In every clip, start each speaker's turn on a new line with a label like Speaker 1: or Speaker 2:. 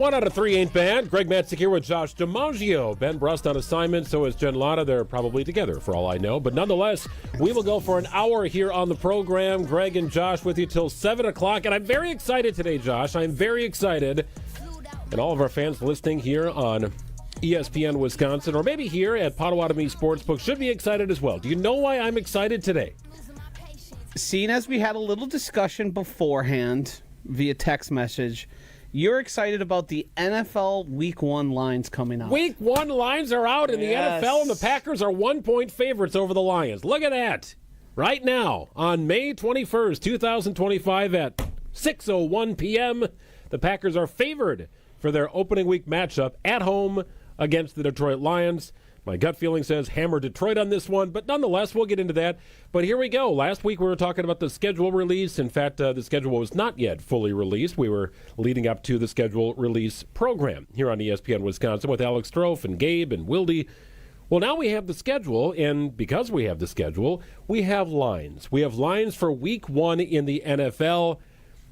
Speaker 1: 1 out of 3 ain't bad. Greg Matzik here with Josh DiMaggio. Ben Brust on assignment, so is Jen Lana. They're probably together for all I know. But nonetheless, we will go for an hour here on the program. Greg and Josh with you till 7 o'clock. And I'm very excited today, Josh. I'm very excited. And all of our fans listening here on ESPN Wisconsin, or maybe here at Potawatomi Sportsbook, should be excited as well. Do you know why I'm excited today?
Speaker 2: Seeing as we had a little discussion beforehand via text message, you're excited about the NFL Week 1 lines coming out.
Speaker 1: Week 1 lines are out in the NFL, and the Packers are 1-point favorites over the Lions. Look at that. Right now, on May 21st, 2025 at 6:01 p.m., the Packers are favored for their opening week matchup at home against the Detroit Lions. My gut feeling says hammer Detroit on this one, but nonetheless, we'll get into that. But here we go. Last week we were talking about the schedule release. In fact, the schedule was not yet fully released. We were leading up to the schedule release program here on ESPN Wisconsin with Alex Strofe and Gabe and Wildy. Well, now we have the schedule, and because we have the schedule, we have lines. We have lines for Week 1 in the NFL,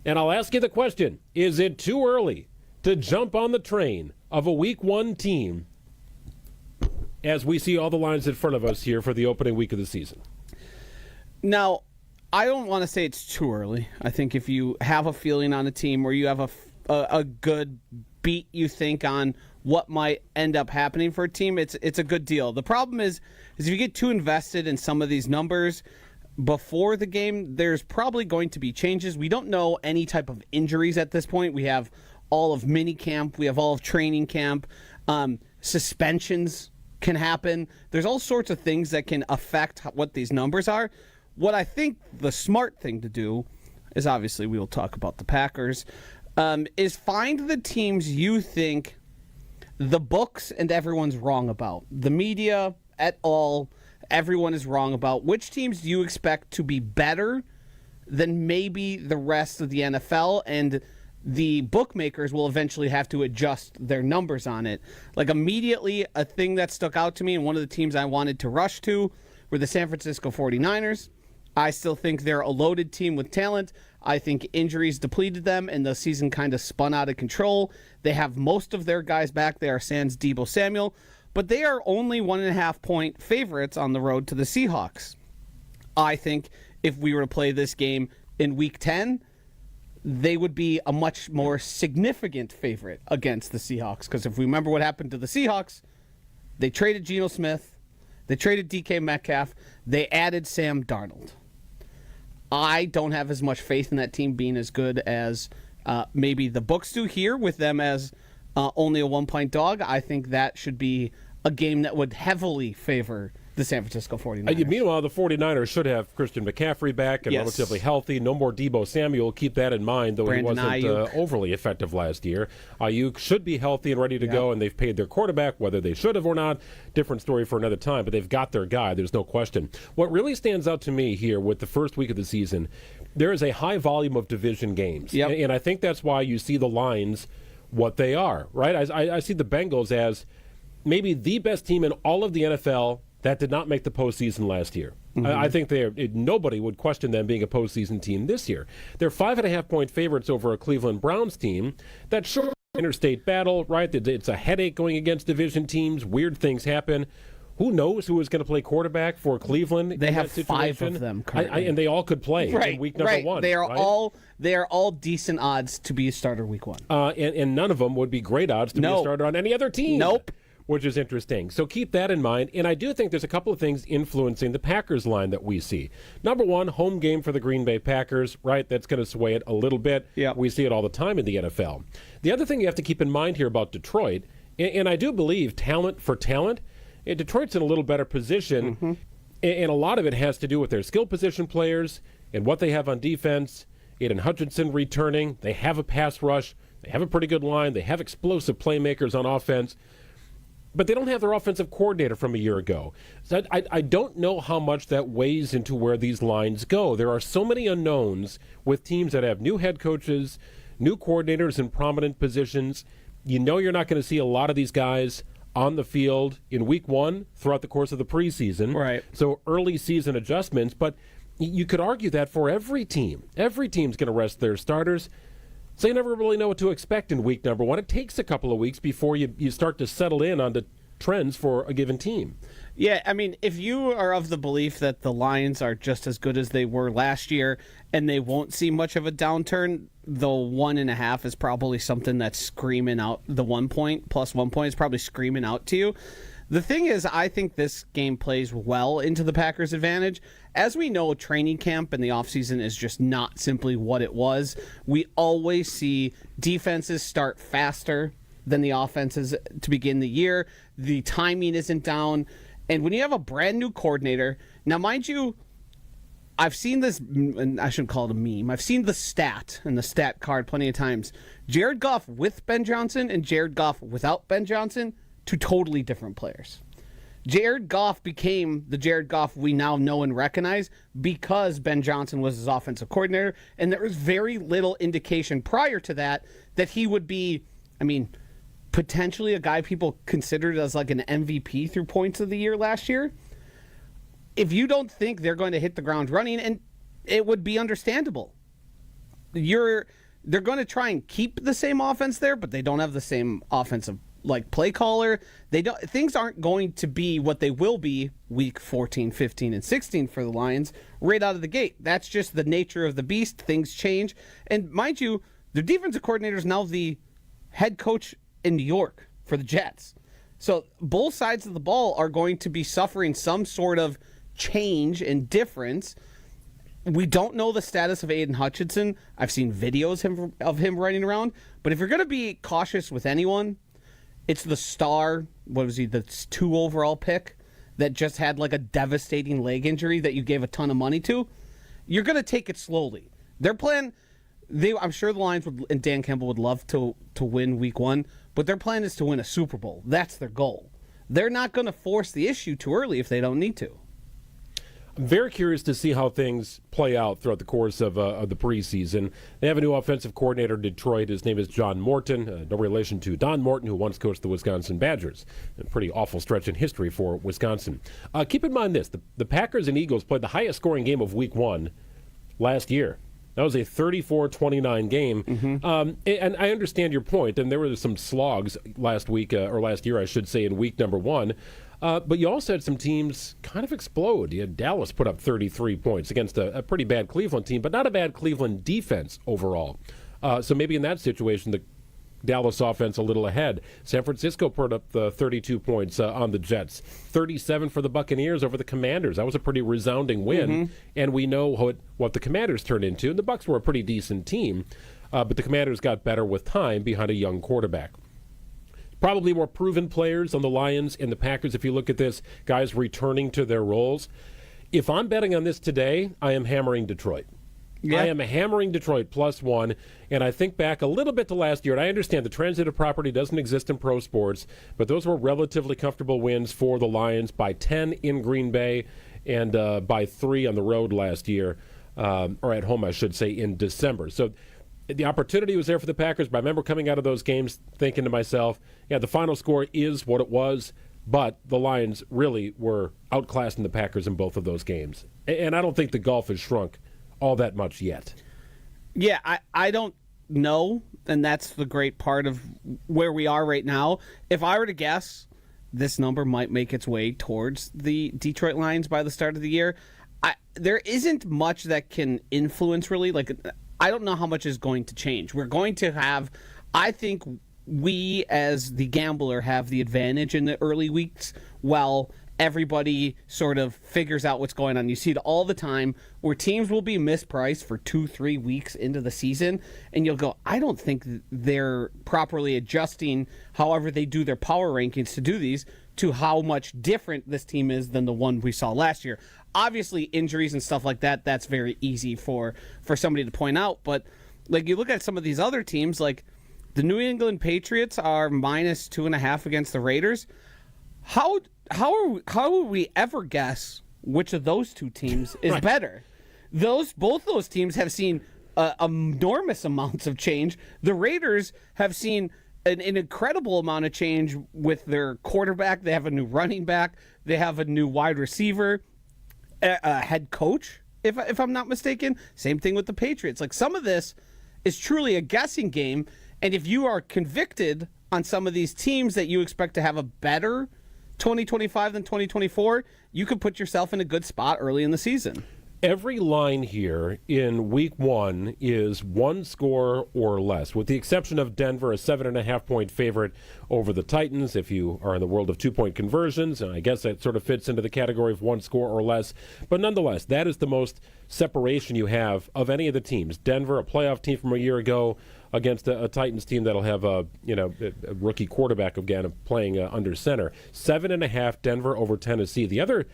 Speaker 1: and I'll ask you the question, is it too early to jump on the train of a Week 1 team as we see all the lines in front of us here for the opening week of the season?
Speaker 2: Now, I don't want to say it's too early. I think if you have a feeling on a team or you have a good beat you think on what might end up happening for a team, it's a good deal. The problem is if you get too invested in some of these numbers before the game, there's probably going to be changes. We don't know any type of injuries at this point. We have all of minicamp. We have all of training camp. Suspensions can happen. There's all sorts of things that can affect what these numbers are. What I think the smart thing to do is, obviously we will talk about the Packers, is find the teams you think the books and everyone's wrong about. The media et al., everyone is wrong about. Which teams do you expect to be better than maybe the rest of the NFL, and the bookmakers will eventually have to adjust their numbers on it. Like immediately, a thing that stuck out to me, and one of the teams I wanted to rush to were the San Francisco 49ers. I still think they're a loaded team with talent. I think injuries depleted them, and the season kind of spun out of control. They have most of their guys back. They are sans Deebo Samuel, but they are only 1.5-point favorites on the road to the Seahawks. I think if we were to play this game in Week 10, they would be a much more significant favorite against the Seahawks. Because if we remember what happened to the Seahawks, they traded Geno Smith, they traded DK Metcalf, they added Sam Darnold. I don't have as much faith in that team being as good as maybe the books do here with them as only a 1-point dog. I think that should be a game that would heavily favor the San Francisco 49ers.
Speaker 1: Meanwhile, the 49ers should have Christian McCaffrey back and relatively healthy. No more Deebo Samuel. Keep that in mind, though he wasn't overly effective last year. Ayuk should be healthy and ready to go, and they've paid their quarterback, whether they should have or not. Different story for another time, but they've got their guy. There's no question. What really stands out to me here with the first week of the season, there is a high volume of division games.
Speaker 2: Yep.
Speaker 1: And I think that's why you see the lines what they are, right? I see the Bengals as maybe the best team in all of the NFL that did not make the postseason last year. Mm-hmm. I think nobody would question them being a postseason team this year. They're 5.5-point favorites over a Cleveland Browns team. That short interstate battle, right? It's a headache going against division teams. Weird things happen. Who knows who is going to play quarterback for Cleveland?
Speaker 2: They have 5 of them currently.
Speaker 1: And they all could play in week number 1.
Speaker 2: They are all decent odds to be a starter week 1.
Speaker 1: And none of them would be great odds to be a starter on any other team.
Speaker 2: Nope.
Speaker 1: Which is interesting. So keep that in mind. And I do think there's a couple of things influencing the Packers line that we see. Number one, home game for the Green Bay Packers, right? That's going to sway it a little bit.
Speaker 2: Yep.
Speaker 1: We see it all the time in the NFL. The other thing you have to keep in mind here about Detroit, and I do believe talent for talent, Detroit's in a little better position,
Speaker 2: mm-hmm.
Speaker 1: and a lot of it has to do with their skill position players and what they have on defense. Aiden Hutchinson returning. They have a pass rush. They have a pretty good line. They have explosive playmakers on offense. But they don't have their offensive coordinator from a year ago. So I don't know how much that weighs into where these lines go. There are so many unknowns with teams that have new head coaches, new coordinators in prominent positions. You know you're not going to see a lot of these guys on the field in week 1 throughout the course of the preseason.
Speaker 2: Right.
Speaker 1: So early season adjustments. But you could argue that for every team. Every team's going to rest their starters. So you never really know what to expect in week number one. It takes a couple of weeks before you start to settle in on the trends for a given team.
Speaker 2: Yeah, I mean, if you are of the belief that the Lions are just as good as they were last year and they won't see much of a downturn, the 1.5 is probably something that's screaming out. The 1 point plus 1 point is probably screaming out to you. The thing is, I think this game plays well into the Packers' advantage. As we know, training camp and the offseason is just not simply what it was. We always see defenses start faster than the offenses to begin the year. The timing isn't down. And when you have a brand new coordinator, now mind you, I've seen this, and I shouldn't call it a meme. I've seen the stat and the stat card plenty of times. Jared Goff with Ben Johnson and Jared Goff without Ben Johnson, two totally different players. Jared Goff became the Jared Goff we now know and recognize because Ben Johnson was his offensive coordinator, and there was very little indication prior to that he would be, potentially a guy people considered as like an MVP through points of the year last year. If you don't think they're going to hit the ground running, and it would be understandable. They're going to try and keep the same offense there, but they don't have the same offensive play caller. Things aren't going to be what they will be week 14, 15, and 16 for the Lions right out of the gate. That's just the nature of the beast. Things change. And mind you, their defensive coordinator is now the head coach in New York for the Jets. So both sides of the ball are going to be suffering some sort of change and difference. We don't know the status of Aiden Hutchinson. I've seen videos of him running around. But if you're going to be cautious with anyone, it's the star, the 2 overall pick that just had like a devastating leg injury that you gave a ton of money to. You're going to take it slowly. Their plan, I'm sure the Lions and Dan Campbell would love to win week 1, but their plan is to win a Super Bowl. That's their goal. They're not going to force the issue too early if they don't need to.
Speaker 1: I'm very curious to see how things play out throughout the course of the preseason. They have a new offensive coordinator in Detroit. His name is John Morton, no relation to Don Morton, who once coached the Wisconsin Badgers. A pretty awful stretch in history for Wisconsin. Keep in mind this, the Packers and Eagles played the highest scoring game of week 1 last year. That was a 34-29 game. Mm-hmm. And I understand your point, and there were some slogs last week, or last year, I should say, in week number 1. But you also had some teams kind of explode. You had Dallas put up 33 points against a pretty bad Cleveland team, but not a bad Cleveland defense overall. So maybe in that situation, the Dallas offense a little ahead. San Francisco put up 32 points on the Jets. 37 for the Buccaneers over the Commanders. That was a pretty resounding win. Mm-hmm. And we know what the Commanders turned into. And the Bucs were a pretty decent team, but the Commanders got better with time behind a young quarterback. Probably more proven players on the Lions and the Packers if you look at this, guys returning to their roles. If I'm betting on this today, I am hammering Detroit. Yeah. I am hammering Detroit +1, and I think back a little bit to last year, and I understand the transitive property doesn't exist in pro sports, but those were relatively comfortable wins for the Lions by 10 in Green Bay and by 3 on the road last year, or at home, I should say, in December. So the opportunity was there for the Packers, but I remember coming out of those games thinking to myself, yeah, the final score is what it was, but the Lions really were outclassing the Packers in both of those games. And I don't think the gulf has shrunk all that much yet.
Speaker 2: Yeah, I don't know, and that's the great part of where we are right now. If I were to guess, this number might make its way towards the Detroit Lions by the start of the year. There isn't much that can influence, really. I don't know how much is going to change. We're going to have, I think we as the gambler have the advantage in the early weeks while everybody sort of figures out what's going on. You see it all the time where teams will be mispriced for 2-3 weeks into the season, and you'll go, I don't think they're properly adjusting however they do their power rankings to do these to how much different this team is than the one we saw last year. Obviously, injuries and stuff like that, that's very easy for somebody to point out, but you look at some of these other teams, like the New England Patriots are -2.5 against the Raiders. How would we ever guess which of those two teams is right? Better? Both those teams have seen enormous amounts of change. The Raiders have seen an incredible amount of change with their quarterback. They have a new running back. They have a new wide receiver, a head coach, if I'm not mistaken. Same thing with the Patriots. Some of this is truly a guessing game. And if you are convicted on some of these teams that you expect to have a better 2025 than 2024, you could put yourself in a good spot early in the season.
Speaker 1: Every line here in week 1 is one score or less, with the exception of Denver, a 7.5-point favorite over the Titans, if you are in the world of 2-point conversions. And I guess that sort of fits into the category of one score or less. But nonetheless, that is the most separation you have of any of the teams. Denver, a playoff team from a year ago, against a Titans team that'll have a rookie quarterback again playing under center. 7.5 Denver over Tennessee. The other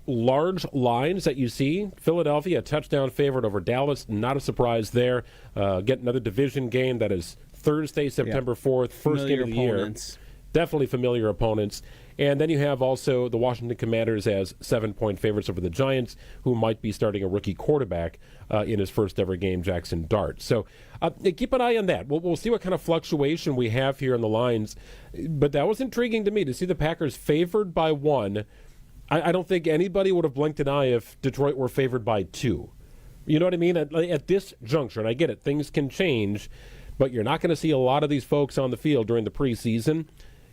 Speaker 1: large lines that you see, Philadelphia, a touchdown favorite over Dallas, not a surprise there. Get another division game that is Thursday, September 4th, first game of the year. Definitely familiar opponents. And then you have also the Washington Commanders as 7-point favorites over the Giants, who might be starting a rookie quarterback in his first ever game, Jackson Dart. So keep an eye on that. We'll see what kind of fluctuation we have here in the lines. But that was intriguing to me to see the Packers favored by 1. I don't think anybody would have blinked an eye if Detroit were favored by 2. You know what I mean? At this juncture, and I get it, things can change, but you're not going to see a lot of these folks on the field during the preseason.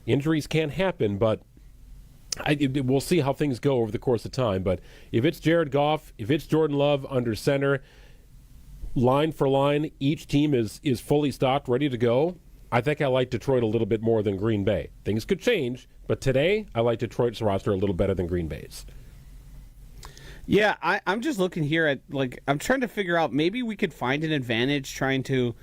Speaker 1: Injuries can happen, but we'll see how things go over the course of time. But if it's Jared Goff, if it's Jordan Love under center, line for line, each team is fully stocked, ready to go. I think I like Detroit a little bit more than Green Bay. Things could change, but today I like Detroit's roster a little better than Green Bay's.
Speaker 2: Yeah, I'm just looking here at, I'm trying to figure out, maybe we could find an advantage trying to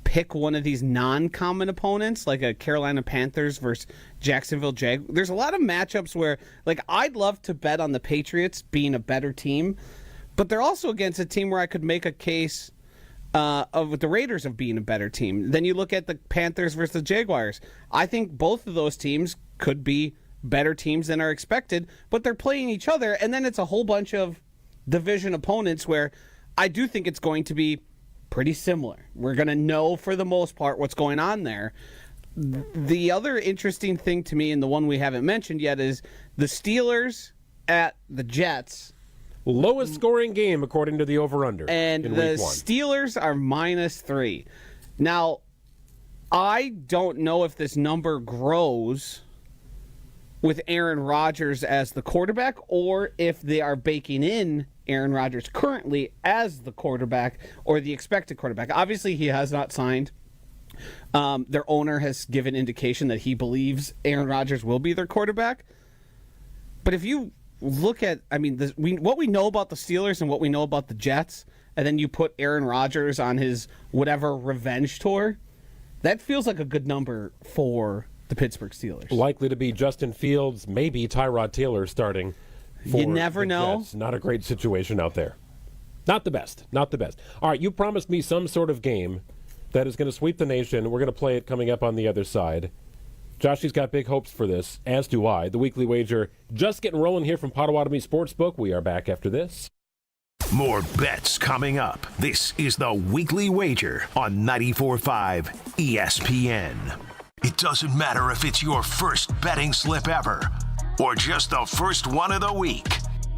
Speaker 2: pick one of these non-common opponents, like a Carolina Panthers versus Jacksonville Jaguars. There's a lot of matchups where, I'd love to bet on the Patriots being a better team, but they're also against a team where I could make a case of the Raiders of being a better team. Then you look at the Panthers versus the Jaguars. I think both of those teams could be better teams than are expected, but they're playing each other, and then it's a whole bunch of division opponents where I do think it's going to be pretty similar. We're going to know for the most part what's going on there. The other interesting thing to me, and the one we haven't mentioned yet, is the Steelers at the Jets.
Speaker 1: Lowest scoring game according to the over-under.
Speaker 2: And
Speaker 1: in
Speaker 2: the
Speaker 1: week 1.
Speaker 2: Steelers are -3. Now, I don't know if this number grows with Aaron Rodgers as the quarterback, or if they are baking in Aaron Rodgers currently as the quarterback or the expected quarterback. Obviously, he has not signed. Their owner has given indication that he believes Aaron Rodgers will be their quarterback. But if you look at, what we know about the Steelers and what we know about the Jets, and then you put Aaron Rodgers on his whatever revenge tour, that feels like a good number for the Pittsburgh Steelers.
Speaker 1: Likely to be Justin Fields, maybe Tyrod Taylor starting for
Speaker 2: You never know.
Speaker 1: Jets. Not a great situation out there. Not the best. Not the best. All right, you promised me some sort of game that is going to sweep the nation. We're going to play it coming up on the other side. Joshy's got big hopes for this, as do I. The Weekly Wager just getting rolling here from Potawatomi Sportsbook. We are back after this.
Speaker 3: More bets coming up. This is the Weekly Wager on 94.5 ESPN. It doesn't matter if it's your first betting slip ever or just the first one of the week.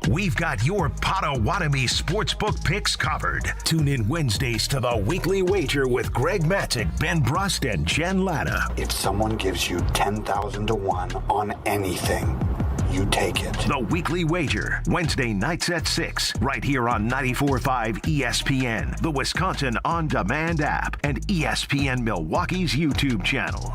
Speaker 3: We've got your Potawatomi Sportsbook picks covered. Tune in Wednesdays to the Weekly Wager with Greg Matzik, Ben Brust, and Jen Latta.
Speaker 4: If someone gives you 10,000 to 1 on anything, you take it.
Speaker 3: The Weekly Wager, Wednesday nights at 6, right here on 94.5 ESPN, the Wisconsin On Demand app, and ESPN Milwaukee's YouTube channel.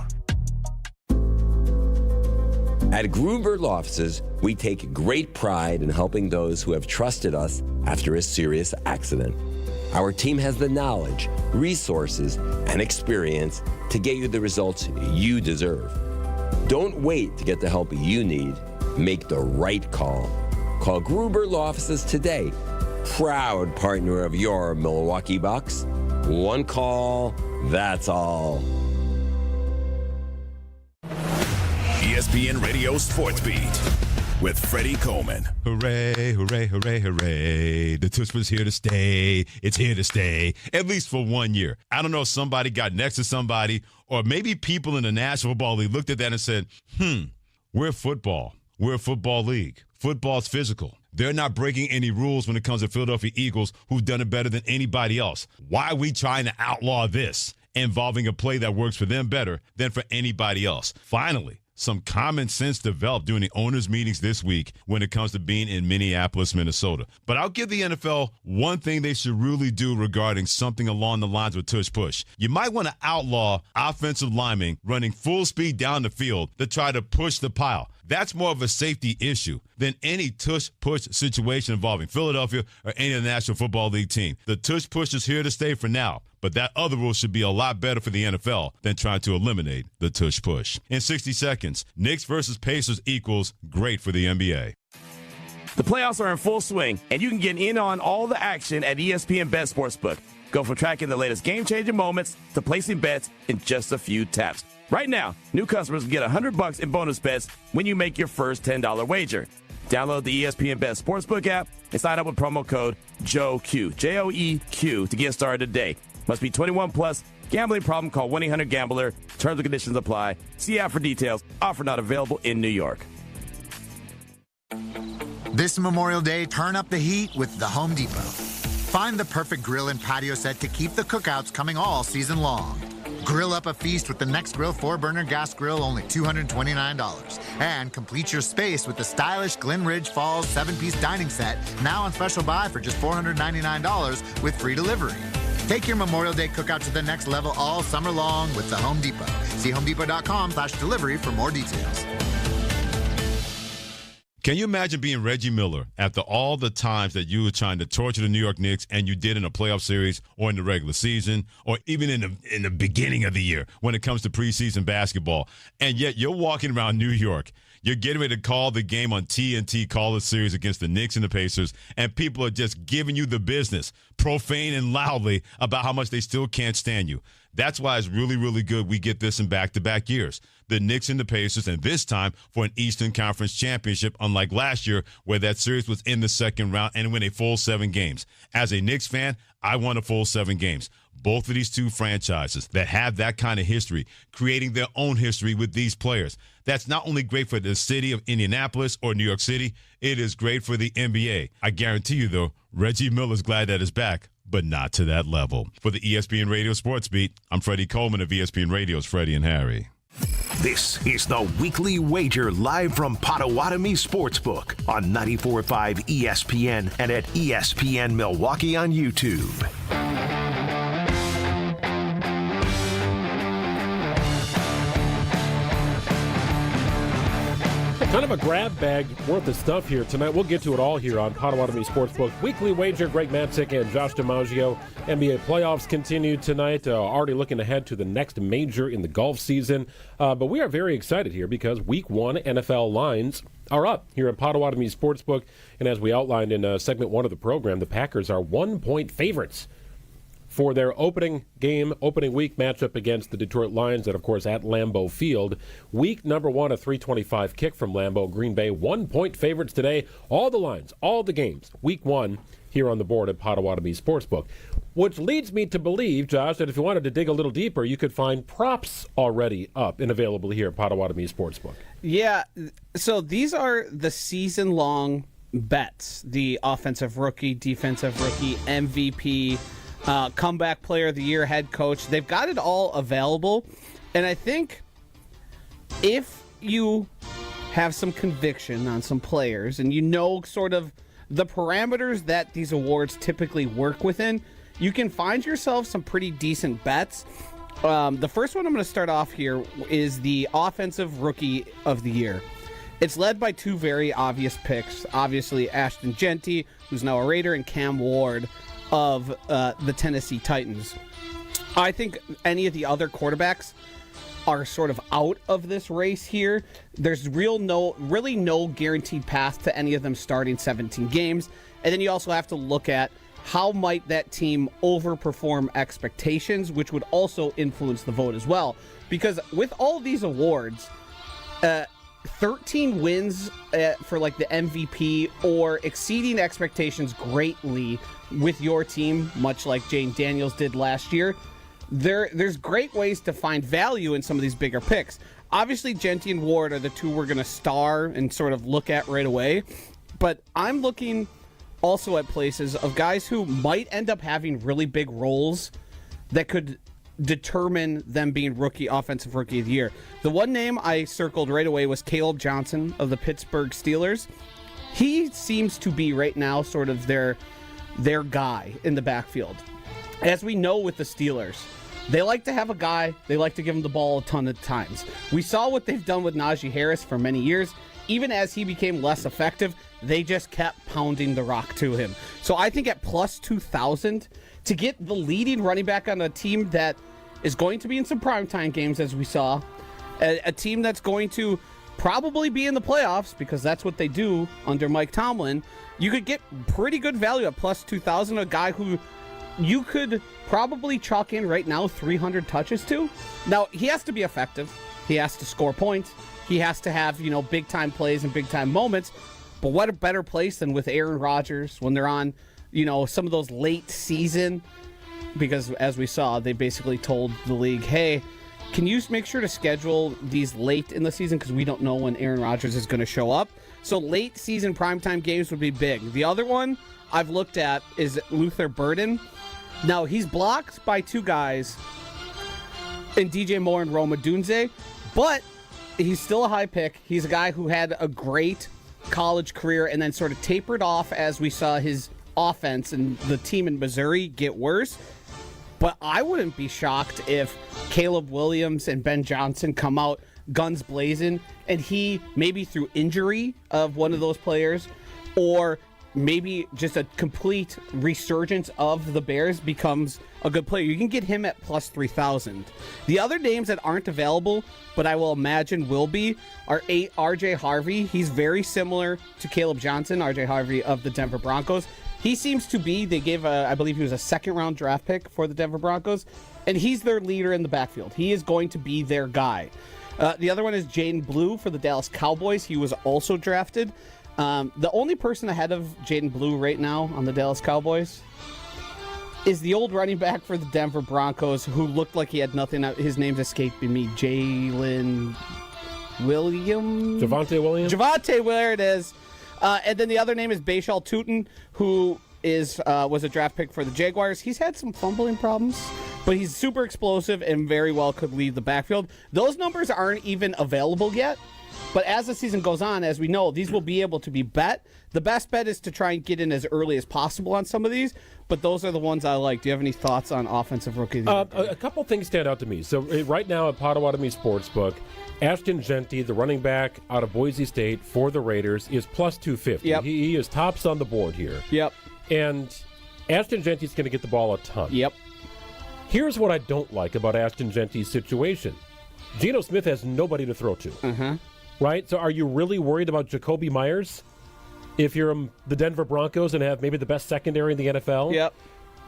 Speaker 5: At Grunberg Law Offices, we take great pride in helping those who have trusted us after a serious accident. Our team has the knowledge, resources, and experience to get you the results you deserve. Don't wait to get the help you need. Make the right call. Call Grunberg Law Offices today. Proud partner of your Milwaukee Bucks. One call, that's all.
Speaker 6: ESPN Radio Sports Beat with Freddie Coleman.
Speaker 7: Hooray, hooray, hooray, hooray. The Tush was here to stay. It's here to stay, at least for 1 year. I don't know if somebody got next to somebody, or maybe people in the National Football League looked at that and said, we're football. We're a football league. Football's physical. They're not breaking any rules when it comes to Philadelphia Eagles, who've done it better than anybody else. Why are we trying to outlaw this, involving a play that works for them better than for anybody else? Finally, some common sense developed during the owners' meetings this week when it comes to being in Minneapolis, Minnesota. But I'll give the NFL one thing they should really do regarding something along the lines of tush-push. You might want to outlaw offensive linemen running full speed down the field to try to push the pile. That's more of a safety issue than any tush-push situation involving Philadelphia or any of the National Football League team. The tush-push is here to stay for now, but that other rule should be a lot better for the NFL than trying to eliminate the tush-push. In 60 seconds, Knicks versus Pacers equals great for the NBA.
Speaker 8: The playoffs are in full swing, and you can get in on all the action at ESPN Bet Sportsbook. Go from tracking the latest game-changing moments to placing bets in just a few taps. Right now, new customers can get $100 in bonus bets when you make your first $10 wager. Download the ESPN Bet Sportsbook app and sign up with promo code JOEQ, J-O-E-Q, to get started today. Must be 21 plus. Gambling problem? Call 1-800-GAMBLER. Terms and conditions apply. See app for details. Offer not available in New York.
Speaker 9: This Memorial Day, turn up the heat with the Home Depot. Find the perfect grill and patio set to keep the cookouts coming all season long. Grill up a feast with the Next Grill 4-burner gas grill, only $229. And complete your space with the stylish Glen Ridge Falls 7-piece dining set, now on special buy for just $499 with free delivery. Take your Memorial Day cookout to the next level all summer long with the Home Depot. See homedepot.com/delivery for more details.
Speaker 7: Can you imagine being Reggie Miller after all the times that you were trying to torture the New York Knicks, and you did in a playoff series or in the regular season or even in the beginning of the year when it comes to preseason basketball, and yet you're walking around New York, you're getting ready to call the game on TNT, call the series against the Knicks and the Pacers, and people are just giving you the business, profane and loudly, about how much they still can't stand you. That's why it's really, really good we get this in back-to-back years. The Knicks and the Pacers, and this time for an Eastern Conference championship, unlike last year where that series was in the second round and win a full 7 games. As a Knicks fan, I want a full 7 games. Both of these two franchises that have that kind of history, creating their own history with these players. That's not only great for the city of Indianapolis or New York City, it is great for the NBA. I guarantee you, though, Reggie Miller's glad that it's back, but not to that level. For the ESPN Radio Sports Beat, I'm Freddie Coleman of ESPN Radio's Freddie and Harry.
Speaker 3: This is the Weekly Wager live from Potawatomi Sportsbook on 94.5 ESPN and at ESPN Milwaukee on YouTube.
Speaker 1: Kind of a grab bag worth of stuff here tonight. We'll get to it all here on Potawatomi Sportsbook. Weekly Wager, Greg Matzik and Josh DiMaggio. NBA playoffs continue tonight. Already looking ahead to the next major in the golf season. But we are very excited here because Week 1 NFL lines are up here at Potawatomi Sportsbook. And as we outlined in segment 1 of the program, the Packers are 1-point favorites for their opening week matchup against the Detroit Lions, and of course at Lambeau Field. Week number 1, a 325 kick from Lambeau. Green Bay 1-point favorites today. All the lines, all the games. Week 1 here on the board at Potawatomi Sportsbook. Which leads me to believe, Josh, that if you wanted to dig a little deeper, you could find props already up and available here at Potawatomi Sportsbook.
Speaker 2: Yeah, so these are the season-long bets. The offensive rookie, defensive rookie, MVP, comeback player of the year, head coach. They've got it all available. And I think if you have some conviction on some players and you know sort of the parameters that these awards typically work within, you can find yourself some pretty decent bets. The first one I'm going to start off here is the offensive rookie of the year. It's led by two very obvious picks. Obviously, Ashton Genty, who's now a Raider, and Cam Ward of the Tennessee Titans. I think any of the other quarterbacks are sort of out of this race here. There's really no guaranteed path to any of them starting 17 games. And then you also have to look at how might that team overperform expectations, which would also influence the vote as well. Because with all these awards, 13 wins for like the MVP or exceeding expectations greatly with your team, much like Jane Daniels did last year, there's great ways to find value in some of these bigger picks. obviously Genty and Ward are the two we're going to star and sort of look at right away. But I'm looking also at places of guys who might end up having really big roles that could determine them being offensive rookie of the year. The one name I circled right away was Caleb Johnson of the Pittsburgh Steelers. He seems to be right now sort of their guy in the backfield. As we know with the Steelers, they like to have a guy, they like to give him the ball a ton of times. We saw what they've done with Najee Harris for many years. Even as he became less effective, they just kept pounding the rock to him. So I think at plus 2,000, to get the leading running back on a team that is going to be in some primetime games, as we saw, a team that's going to probably be in the playoffs, because that's what they do under Mike Tomlin, you could get pretty good value at plus 2,000, a guy who you could probably chalk in right now 300 touches to. Now, he has to be effective. He has to score points. He has to have, big-time plays and big-time moments. But what a better place than with Aaron Rodgers when they're on, some of those late season, because as we saw, they basically told the league, hey, can you make sure to schedule these late in the season because we don't know when Aaron Rodgers is going to show up. So late season primetime games would be big. The other one I've looked at is Luther Burden. Now, he's blocked by two guys in DJ Moore and Rome Odunze, but he's still a high pick. He's a guy who had a great college career and then sort of tapered off as we saw his offense and the team in Missouri get worse. But I wouldn't be shocked if Caleb Williams and Ben Johnson come out guns blazing and he, maybe through injury of one of those players, or maybe just a complete resurgence of the Bears, becomes a good player. You can get him at plus 3,000. The other names that aren't available, but I will imagine will be, are R.J. Harvey. He's very similar to Caleb Johnson, R.J. Harvey of the Denver Broncos. He seems to be, they gave, I believe he was a second-round draft pick for the Denver Broncos, and he's their leader in the backfield. He is going to be their guy. The other one is Jaden Blue for the Dallas Cowboys. He was also drafted. The only person ahead of Jaden Blue right now on the Dallas Cowboys is the old running back for the Denver Broncos who looked like he had nothing. His name's escaping me. Jalen Williams?
Speaker 1: Javonte Williams?
Speaker 2: Javonte, where it is. And then the other name is Bashal Tutin, who was a draft pick for the Jaguars. He's had some fumbling problems, but he's super explosive and very well could lead the backfield. Those numbers aren't even available yet. But as the season goes on, as we know, these will be able to be bet. The best bet is to try and get in as early as possible on some of these, but those are the ones I like. Do you have any thoughts on offensive rookie?
Speaker 1: A couple things stand out to me. So right now at Potawatomi Sportsbook, Ashton Genty, the running back out of Boise State for the Raiders, is plus 250.
Speaker 2: Yep.
Speaker 1: He is tops on the board here.
Speaker 2: Yep.
Speaker 1: And Ashton Genty's going to get the ball a ton.
Speaker 2: Yep.
Speaker 1: Here's what I don't like about Ashton Genty's situation. Geno Smith has nobody to throw to.
Speaker 2: Mm-hmm.
Speaker 1: Right? So are you really worried about Jacoby Myers if you're the Denver Broncos and have maybe the best secondary in the NFL?
Speaker 2: Yep.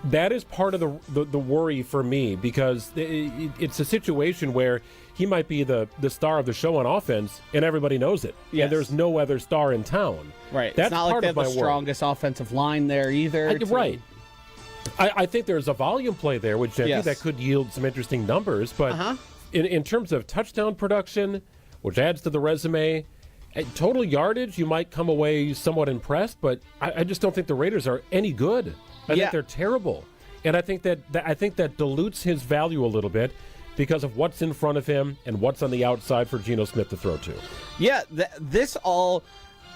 Speaker 1: That is part of the worry for me, because it's a situation where he might be the star of the show on offense and everybody knows it.
Speaker 2: Yes.
Speaker 1: And there's no other star in town.
Speaker 2: Right.
Speaker 1: That's
Speaker 2: it's not
Speaker 1: part
Speaker 2: like
Speaker 1: of
Speaker 2: they
Speaker 1: my
Speaker 2: have the
Speaker 1: worry.
Speaker 2: strongest offensive line there either.
Speaker 1: Right. I think there's a volume play there with Genty
Speaker 2: Yes.
Speaker 1: that could yield some interesting numbers, but in terms of touchdown production, which adds to the resume, at total yardage, you might come away somewhat impressed, but I just don't think the Raiders are any good. I think they're terrible. And I think that dilutes his value a little bit because of what's in front of him and what's on the outside for Geno Smith to throw to.
Speaker 2: Yeah,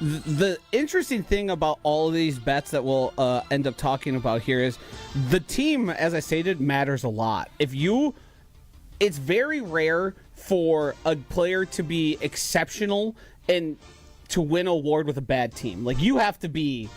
Speaker 2: the interesting thing about all of these bets that we'll end up talking about here is the team, as I stated, matters a lot. It's very rare for a player to be exceptional and to win an award with a bad team. Like, you have to be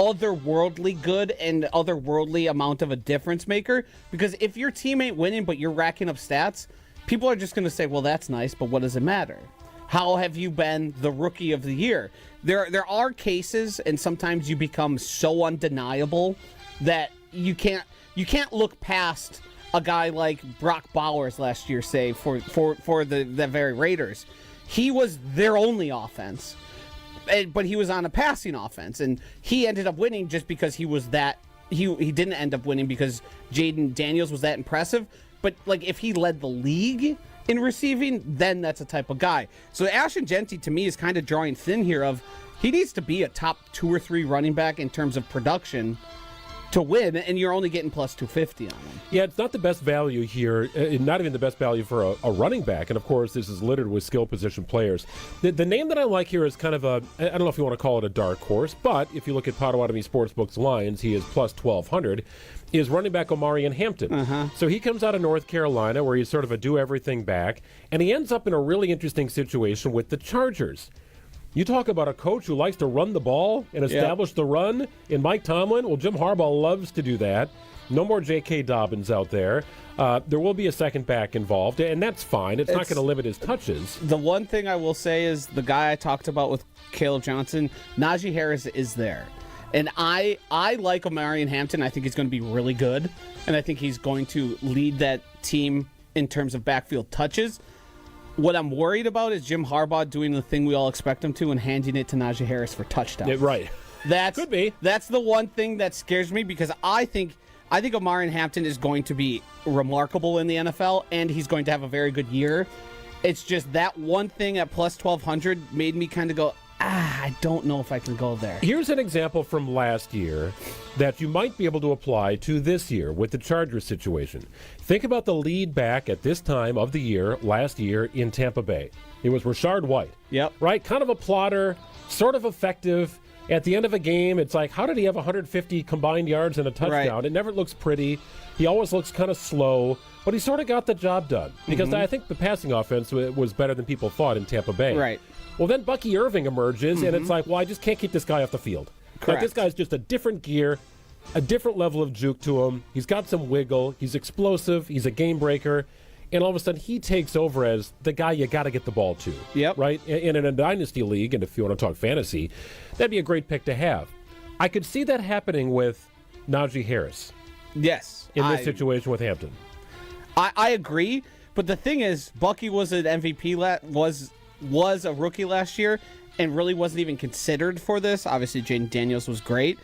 Speaker 2: otherworldly good and otherworldly amount of a difference maker, because if your team ain't winning but you're racking up stats, people are just going to say, well, that's nice, but what does it matter? How have you been the rookie of the year? There are cases, and sometimes you become so undeniable that you can't look past a guy like Brock Bowers last year, say, for the very Raiders. He was their only offense, but he was on a passing offense, and he ended up winning just because he was that. He didn't end up winning because Jaden Daniels was that impressive. But like, if he led the league In receiving, then that's a type of guy. So Ashton Jeanty, to me, is kind of drawing thin here of he needs to be a top 2 or 3 running back in terms of production to win, and you're only getting plus 250 on him.
Speaker 1: Yeah, it's not the best value here, not even the best value for a running back, and of course this is littered with skill position players. The name that I like here is kind of I don't know if you want to call it a dark horse, but if you look at Potawatomi Sportsbook's lines, he is plus 1,200, is running back Omarion Hampton. So he comes out of North Carolina where he's sort of a do-everything back, and he ends up in a really interesting situation with the Chargers. You talk about a coach who likes to run the ball and establish the run in Mike Tomlin. Well, Jim Harbaugh loves to do that. No more J.K. Dobbins out there. There will be a second back involved, and that's fine. It's not going to limit his touches.
Speaker 2: The one thing I will say is the guy I talked about with Caleb Johnson, Najee Harris is there. And I like Omarion Hampton. I think he's going to be really good, and I think he's going to lead that team in terms of backfield touches. What I'm worried about is Jim Harbaugh doing the thing we all expect him to and handing it to Najee Harris for touchdowns.
Speaker 1: Yeah, right.
Speaker 2: Could be. That's the one thing that scares me because I think Omarion Hampton is going to be remarkable in the NFL, and he's going to have a very good year. It's just that one thing at plus 1,200 made me kind of go, I don't know if I can go there.
Speaker 1: Here's an example from last year that you might be able to apply to this year with the Chargers situation. Think about the lead back at this time of the year, last year in Tampa Bay. It was Rashard White.
Speaker 2: Yep.
Speaker 1: Right? Kind of a plotter, sort of effective. At the end of a game, it's like, how did he have 150 combined yards and a touchdown?
Speaker 2: Right.
Speaker 1: It never looks pretty. He always looks kind of slow, but he sort of got the job done because I think the passing offense was better than people thought in Tampa Bay.
Speaker 2: Right.
Speaker 1: Well, then Bucky Irving emerges, and it's like, well, I just can't keep this guy off the field.
Speaker 2: Correct.
Speaker 1: Like, this guy's just a different gear, a different level of juke to him. He's got some wiggle. He's explosive. He's a game breaker. And all of a sudden, he takes over as the guy you got to get the ball to.
Speaker 2: Yep.
Speaker 1: Right? And in a dynasty league, and if you want to talk fantasy, that'd be a great pick to have. I could see that happening with Najee Harris.
Speaker 2: Yes.
Speaker 1: In this situation with Hampton.
Speaker 2: I agree, but the thing is, Bucky was an MVP, was a rookie last year, and really wasn't even considered for this. Obviously, Jaden Daniels was great.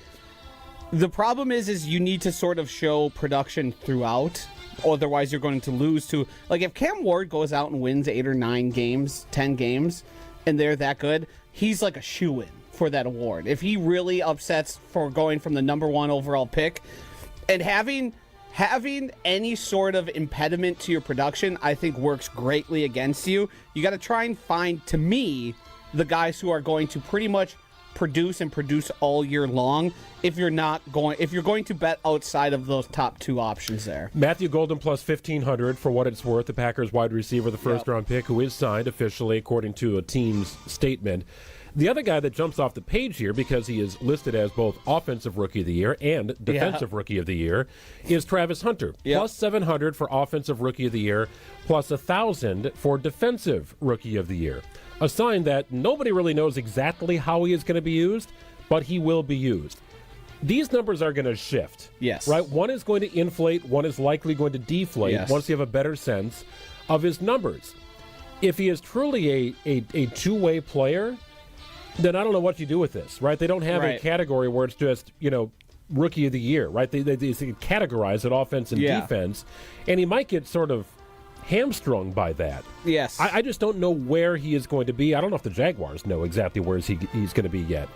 Speaker 2: The problem is you need to sort of show production throughout. Otherwise, you're going to lose to... Like, if Cam Ward goes out and wins 8 or 9 games, 10 games, and they're that good, he's like a shoo-in for that award. If he really upsets for going from the number 1 overall pick, and having any sort of impediment to your production, I think works greatly against you. You got to try and find, to me, the guys who are going to pretty much produce all year long if you're going to bet outside of those top 2 options there.
Speaker 1: Matthew Golden plus 1,500 for what it's worth, the Packers wide receiver, the first-round pick, who is signed officially according to a team's statement. The other guy that jumps off the page here, because he is listed as both Offensive Rookie of the Year and Defensive Rookie of the Year, is Travis Hunter. Plus 700 for Offensive Rookie of the Year, plus 1,000 for Defensive Rookie of the Year. A sign that nobody really knows exactly how he is going to be used, but he will be used. These numbers are going to shift.
Speaker 2: Yes.
Speaker 1: Right? One is going to inflate, one is likely going to deflate once you have a better sense of his numbers. If he is truly a two-way player, then I don't know what you do with this, right? They don't have a category where it's just, Rookie of the Year, right? They categorize it offense and defense, and he might get sort of hamstrung by that.
Speaker 2: Yes.
Speaker 1: I just don't know where he is going to be. I don't know if the Jaguars know exactly where he's going to be yet.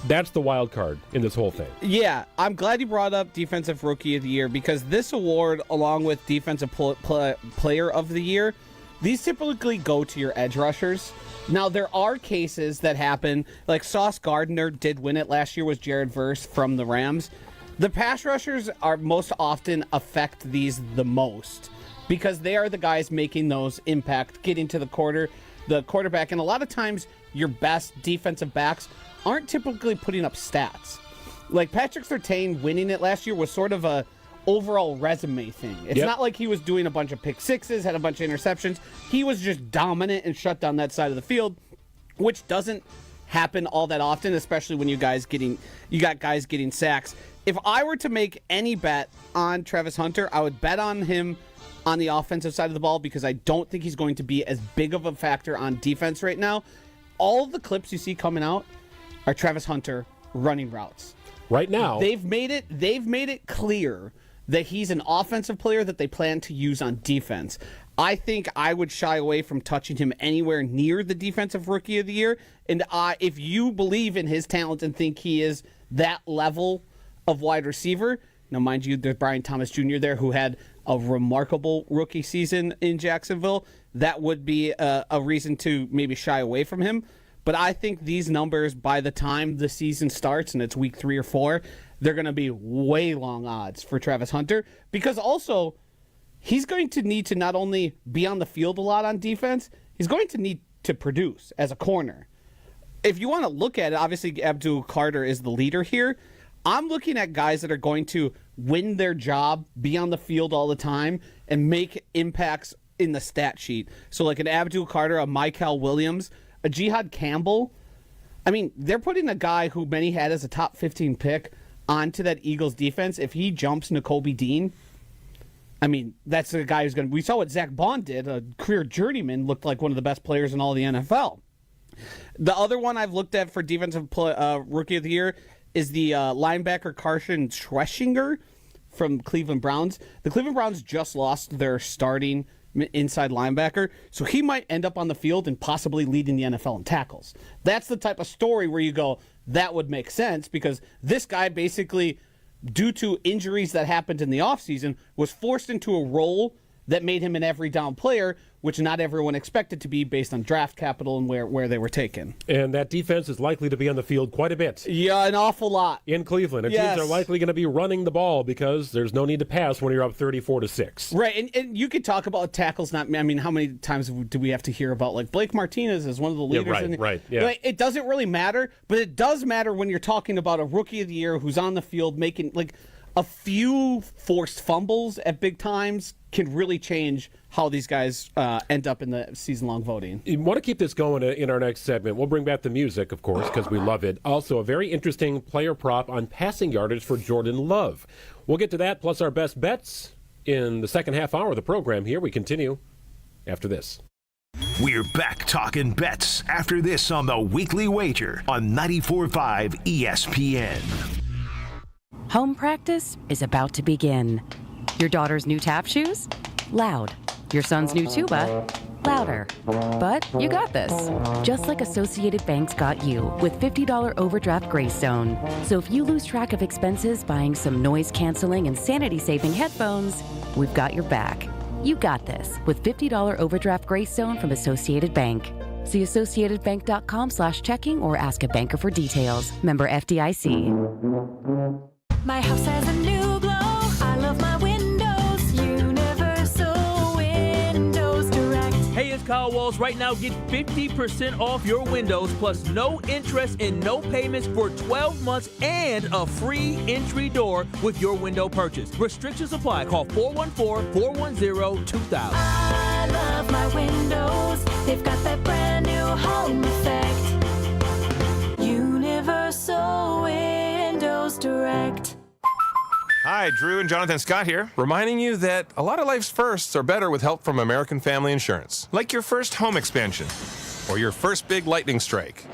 Speaker 1: That's the wild card in this whole thing.
Speaker 2: Yeah, I'm glad you brought up Defensive Rookie of the Year because this award, along with Defensive Player of the Year, these typically go to your edge rushers. Now, there are cases that happen, like Sauce Gardner did win it last year, was Jared Verse from the Rams. The pass rushers are most often affect these the most because they are the guys making those impact, getting to the quarterback, and a lot of times your best defensive backs aren't typically putting up stats. Like Patrick Surtain winning it last year was sort of a overall resume thing. It's not like he was doing a bunch of pick sixes, had a bunch of interceptions. He was just dominant and shut down that side of the field, which doesn't happen all that often, especially when you got guys getting sacks. If I were to make any bet on Travis Hunter, I would bet on him on the offensive side of the ball because I don't think he's going to be as big of a factor on defense right now. All of the clips you see coming out are Travis Hunter running routes.
Speaker 1: Right now,
Speaker 2: they've made it clear that he's an offensive player that they plan to use on defense. I think I would shy away from touching him anywhere near the Defensive Rookie of the Year. And if you believe in his talent and think he is that level of wide receiver, now mind you, there's Brian Thomas Jr. there who had a remarkable rookie season in Jacksonville. That would be a reason to maybe shy away from him. But I think these numbers, by the time the season starts and it's week 3 or 4, they're going to be way long odds for Travis Hunter, because also he's going to need to not only be on the field a lot on defense, he's going to need to produce as a corner. If you want to look at it, obviously Abdul Carter is the leader here. I'm looking at guys that are going to win their job, be on the field all the time, and make impacts in the stat sheet. So like an Abdul Carter, a Michael Williams, a Jihad Campbell. I mean, they're putting a guy who many had as a top 15 pick onto that Eagles defense. If he jumps Nakobe Dean, I mean, that's the guy who's going to... We saw what Zach Bond did, a career journeyman, looked like one of the best players in all the NFL. The other one I've looked at for Defensive Rookie of the Year is the linebacker Carson Schweschinger from Cleveland Browns. The Cleveland Browns just lost their starting inside linebacker, so he might end up on the field and possibly leading the NFL in tackles. That's the type of story where you go, that would make sense, because this guy basically, due to injuries that happened in the offseason, was forced into a role that made him an every down player, which not everyone expected to be based on draft capital and where they were taken.
Speaker 1: And that defense is likely to be on the field quite a bit.
Speaker 2: Yeah, an awful lot.
Speaker 1: In Cleveland. And
Speaker 2: yes.
Speaker 1: teams are likely going to be running the ball because there's no need to pass when you're up 34-6.
Speaker 2: Right, and you could talk about tackles. How many times do we have to hear about, like, Blake Martinez as one of the leaders?
Speaker 1: Yeah.
Speaker 2: It doesn't really matter, but it does matter when you're talking about a Rookie of the Year who's on the field making, like, a few forced fumbles at big times can really change how these guys end up in the season-long voting.
Speaker 1: You want to keep this going in our next segment. We'll bring back the music, of course, because we love it. Also, a very interesting player prop on passing yardage for Jordan Love. We'll get to that, plus our best bets in the second half hour of the program here. We continue after this.
Speaker 3: We're back talking bets after this on the Weekly Wager on 94.5 ESPN.
Speaker 10: Home practice is about to begin. Your daughter's new tap shoes? Loud. Your son's new tuba? Louder. But you got this. Just like Associated Bank's got you with $50 overdraft grace zone. So if you lose track of expenses buying some noise-canceling and sanity-saving headphones, we've got your back. You got this with $50 overdraft grace zone from Associated Bank. See AssociatedBank.com/checking or ask a banker for details. Member FDIC.
Speaker 11: My house has a new glow. I love my windows. Universal Windows Direct.
Speaker 12: Hey, it's Kyle Walls. Right now, get 50% off your windows plus no interest and no payments for 12 months and a free entry door with your window purchase. Restrictions apply. Call 414-410-2000.
Speaker 11: I love my windows. They've got that brand new home effect. Universal Windows Direct.
Speaker 13: Hi, Drew and Jonathan Scott here, reminding you that a lot of life's firsts are better with help from American Family Insurance. Like your first home expansion or your first big lightning strike.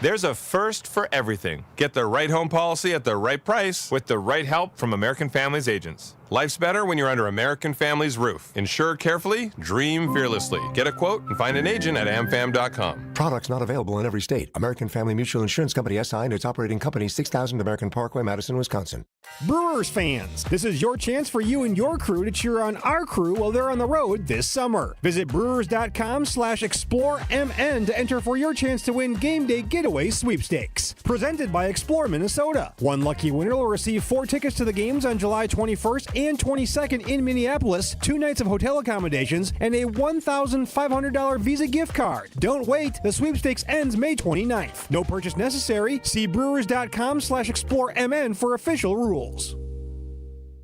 Speaker 13: There's a first for everything. Get the right home policy at the right price with the right help from American Family's agents. Life's better when you're under American Family's roof. Insure carefully, dream fearlessly. Get a quote and find an agent at amfam.com.
Speaker 14: Products not available in every state. American Family Mutual Insurance Company SI and its operating company 6000 American Parkway, Madison, Wisconsin.
Speaker 15: Brewers fans, this is your chance for you and your crew to cheer on our crew while they're on the road this summer. Visit brewers.com/ExploreMN to enter for your chance to win Game Day Getaway Sweepstakes. Presented by Explore Minnesota. One lucky winner will receive 4 tickets to the games on July 21st and 22nd in Minneapolis, 2 nights of hotel accommodations, and a $1,500 Visa gift card. Don't wait. The sweepstakes ends May 29th. No purchase necessary. See brewers.com/ExploreMN for official rules.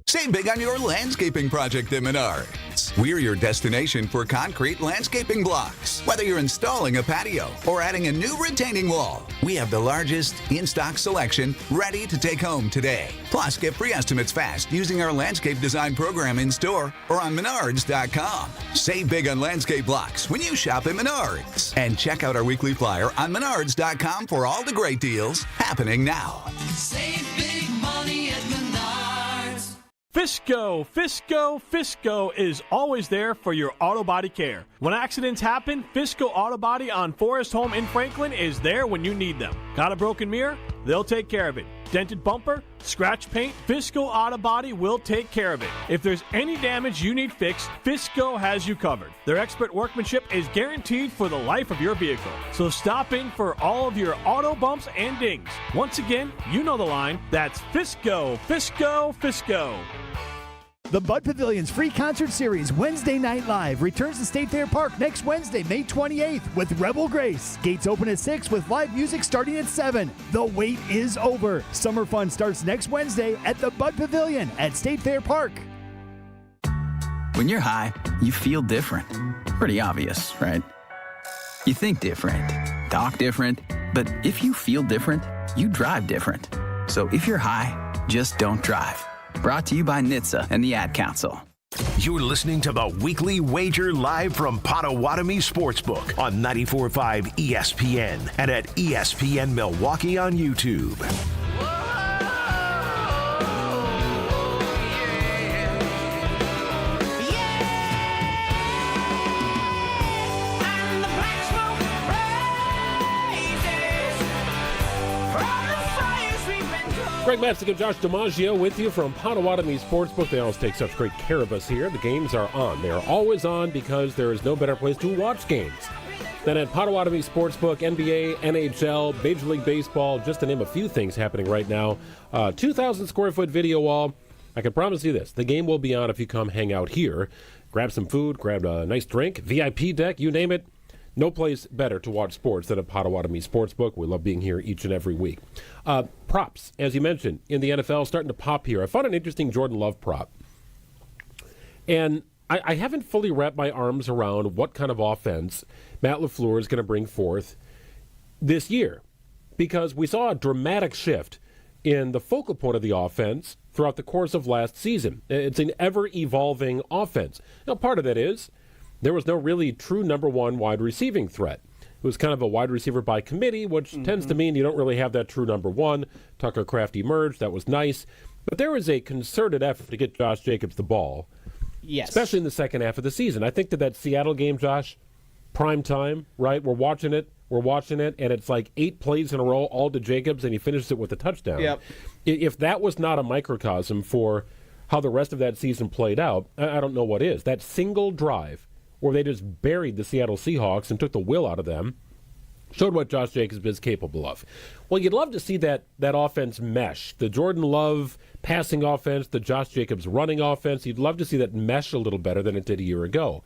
Speaker 16: Save big on your landscaping project at Menards. We're your destination for concrete landscaping blocks. Whether you're installing a patio or adding a new retaining wall, we have the largest in-stock selection ready to take home today. Plus, get free estimates fast using our landscape design program in-store or on Menards.com. Save big on landscape blocks when you shop at Menards. And check out our weekly flyer on Menards.com for all the great deals happening now.
Speaker 11: Save big money at Menards.
Speaker 12: Fisco is always there for your auto body care. When accidents happen, Fisco Auto Body on Forest Home in Franklin is there when you need them. Got a broken mirror? They'll take care of it. Dented bumper? Scratch paint? Fisco Auto Body will take care of it. If there's any damage you need fixed, Fisco has you covered. Their expert workmanship is guaranteed for the life of your vehicle. So stop in for all of your auto bumps and dings. Once again, you know the line. That's Fisco.
Speaker 17: The Bud Pavilion's free concert series, Wednesday Night Live, returns to State Fair Park next Wednesday, May 28th, with Rebel Grace. Gates open at 6 with live music starting at 7. The wait is over. Summer fun starts next Wednesday at the Bud Pavilion at State Fair Park.
Speaker 18: When you're high, you feel different. Pretty obvious, right? You think different, talk different, but if you feel different, you drive different. So if you're high, just don't drive. Brought to you by NHTSA and the Ad Council.
Speaker 3: You're listening to the Weekly Wager live from Potawatomi Sportsbook on 94.5 ESPN and at ESPN Milwaukee on YouTube.
Speaker 1: Greg Matzik and Josh DiMaggio with you from Potawatomi Sportsbook. They always take such great care of us here. The games are on. They are always on because there is no better place to watch games than at Potawatomi Sportsbook. NBA, NHL, Major League Baseball, just to name a few things happening right now. 2,000 square foot video wall. I can promise you this. The game will be on if you come hang out here. Grab some food, grab a nice drink, VIP deck, you name it. No place better to watch sports than at Potawatomi Sportsbook. We love being here each and every week. Props, as you mentioned, in the NFL starting to pop here. I found an interesting Jordan Love prop. And I haven't fully wrapped my arms around what kind of offense Matt LaFleur is going to bring forth this year. Because we saw a dramatic shift in the focal point of the offense throughout the course of last season. It's an ever-evolving offense. Now, part of that is there was no really true number one wide receiving threat. It was kind of a wide receiver by committee, which tends to mean you don't really have that true number one. Tucker Kraft emerged. That was nice. But there was a concerted effort to get Josh Jacobs the ball,
Speaker 2: yes,
Speaker 1: especially in the second half of the season. I think that Seattle game, Josh, prime time, right? We're watching it, and it's like 8 plays in a row, all to Jacobs, and he finishes it with a touchdown.
Speaker 2: Yep.
Speaker 1: If that was not a microcosm for how the rest of that season played out, I don't know what is. That single drive where they just buried the Seattle Seahawks and took the will out of them, showed what Josh Jacobs is capable of. Well, you'd love to see that offense mesh. The Jordan Love passing offense, the Josh Jacobs running offense, you'd love to see that mesh a little better than it did a year ago.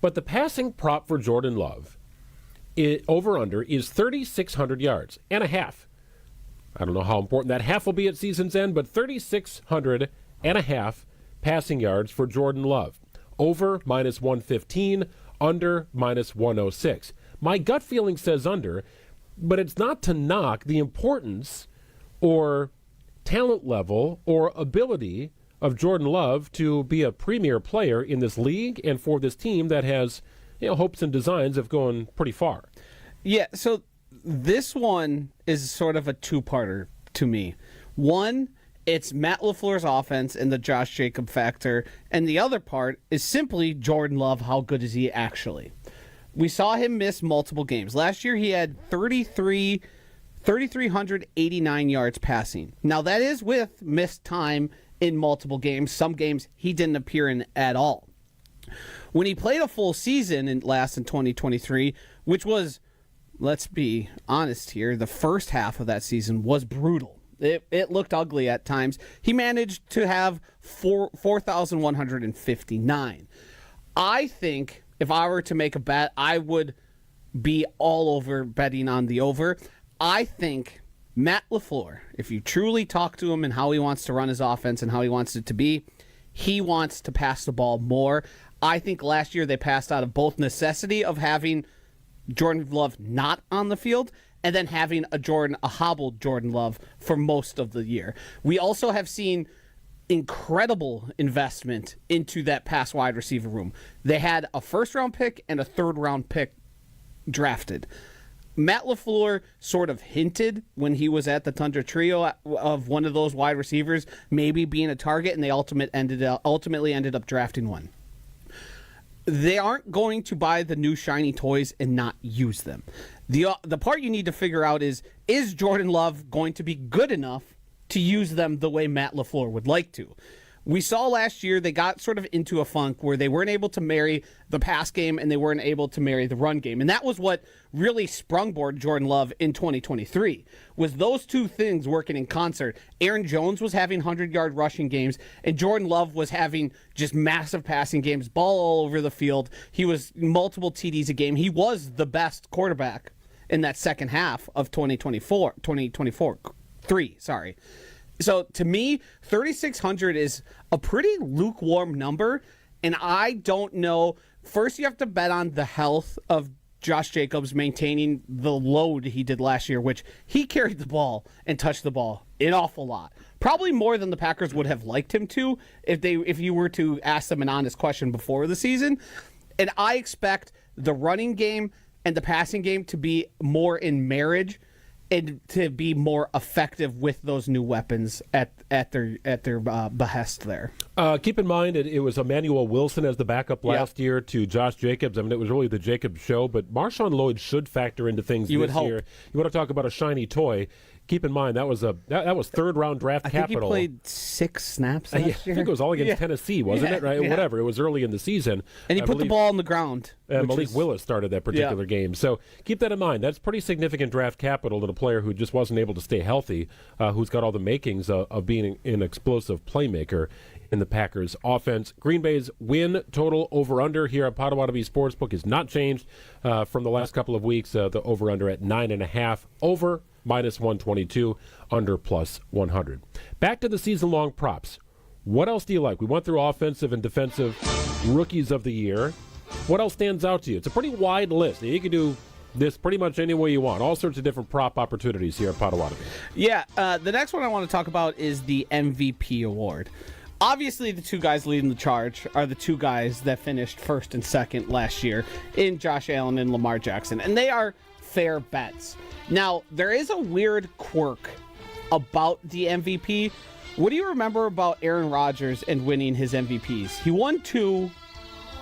Speaker 1: But the passing prop for Jordan Love, over-under, is 3,600 yards and a half. I don't know how important that half will be at season's end, but 3,600 and a half passing yards for Jordan Love. Over, -115, under, -106. My gut feeling says under, but it's not to knock the importance or talent level or ability of Jordan Love to be a premier player in this league and for this team that has, hopes and designs of going pretty far.
Speaker 2: Yeah, so this one is sort of a two-parter to me. One, it's Matt LaFleur's offense and the Josh Jacobs factor. And the other part is simply Jordan Love. How good is he actually? We saw him miss multiple games. Last year he had 3,389 yards passing. Now that is with missed time in multiple games. Some games he didn't appear in at all. When he played a full season in 2023, which was, let's be honest here, the first half of that season was brutal. It looked ugly at times. He managed to have 4,159. I think if I were to make a bet, I would be all over betting on the over. I think Matt LaFleur, if you truly talk to him and how he wants to run his offense and how he wants it to be, he wants to pass the ball more. I think last year they passed out of both necessity of having Jordan Love not on the field and then having a hobbled Jordan Love for most of the year. We also have seen incredible investment into that pass wide receiver room. They had a first-round pick and a third-round pick drafted. Matt LaFleur sort of hinted when he was at the Tundra Trio of one of those wide receivers maybe being a target, and they ultimately ended up drafting one. They aren't going to buy the new shiny toys and not use them. The part you need to figure out is Jordan Love going to be good enough to use them the way Matt LaFleur would like to? We saw last year they got sort of into a funk where they weren't able to marry the pass game and they weren't able to marry the run game. And that was what really sprungboard Jordan Love in 2023, was those two things working in concert. Aaron Jones was having 100-yard rushing games, and Jordan Love was having just massive passing games, ball all over the field. He was multiple TDs a game. He was the best quarterback in that second half of 2023. So to me, 3,600 is a pretty lukewarm number, and I don't know. First, you have to bet on the health of Josh Jacobs maintaining the load he did last year, which he carried the ball and touched the ball an awful lot. Probably more than the Packers would have liked him to if you were to ask them an honest question before the season. And I expect the running game and the passing game to be more in marriage and to be more effective with those new weapons at their behest there.
Speaker 1: Keep in mind, it was Emmanuel Wilson as the backup last year to Josh Jacobs. I mean, it was really the Jacobs show, but Marshawn Lloyd should factor into things this year. You want to talk about a shiny toy. Keep in mind, that was third-round draft capital.
Speaker 2: I think he played 6 snaps last year.
Speaker 1: I think it was all against Tennessee, wasn't it? Right? Yeah. Whatever. It was early in the season.
Speaker 2: And he put the ball on the ground.
Speaker 1: Malik Willis started that particular game. So keep that in mind. That's pretty significant draft capital in a player who just wasn't able to stay healthy, who's got all the makings of being an explosive playmaker in the Packers offense. Green Bay's win total over-under here at Potawatomi Sportsbook is not changed from the last couple of weeks. The over-under at 9.5 over -122, under +100. Back to the season-long props. What else do you like? We went through offensive and defensive rookies of the year. What else stands out to you? It's a pretty wide list. You can do this pretty much any way you want. All sorts of different prop opportunities here at Potawatomi.
Speaker 2: Yeah, the next one I want to talk about is the MVP award. Obviously, the two guys leading the charge are the two guys that finished first and second last year in Josh Allen and Lamar Jackson, and they are fair bets. Now, there is a weird quirk about the MVP. What do you remember about Aaron Rodgers and winning his MVPs? He won 2,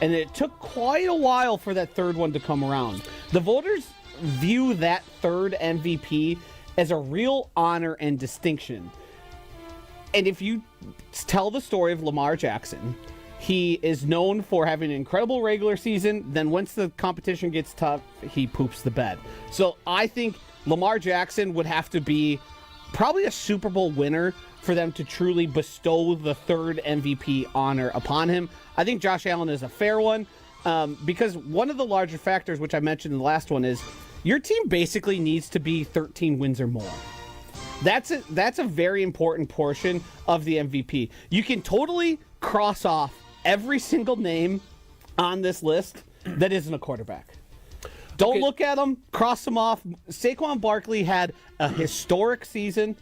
Speaker 2: and it took quite a while for that third one to come around. The voters view that third MVP as a real honor and distinction. And if you tell the story of Lamar Jackson, he is known for having an incredible regular season. Then once the competition gets tough, he poops the bed. So I think Lamar Jackson would have to be probably a Super Bowl winner for them to truly bestow the third MVP honor upon him. I think Josh Allen is a fair one because one of the larger factors, which I mentioned in the last one, is your team basically needs to be 13 wins or more. That's a very important portion of the MVP. You can totally cross off every single name on this list that isn't a quarterback. Don't look at them, cross them off. Saquon Barkley had a historic season.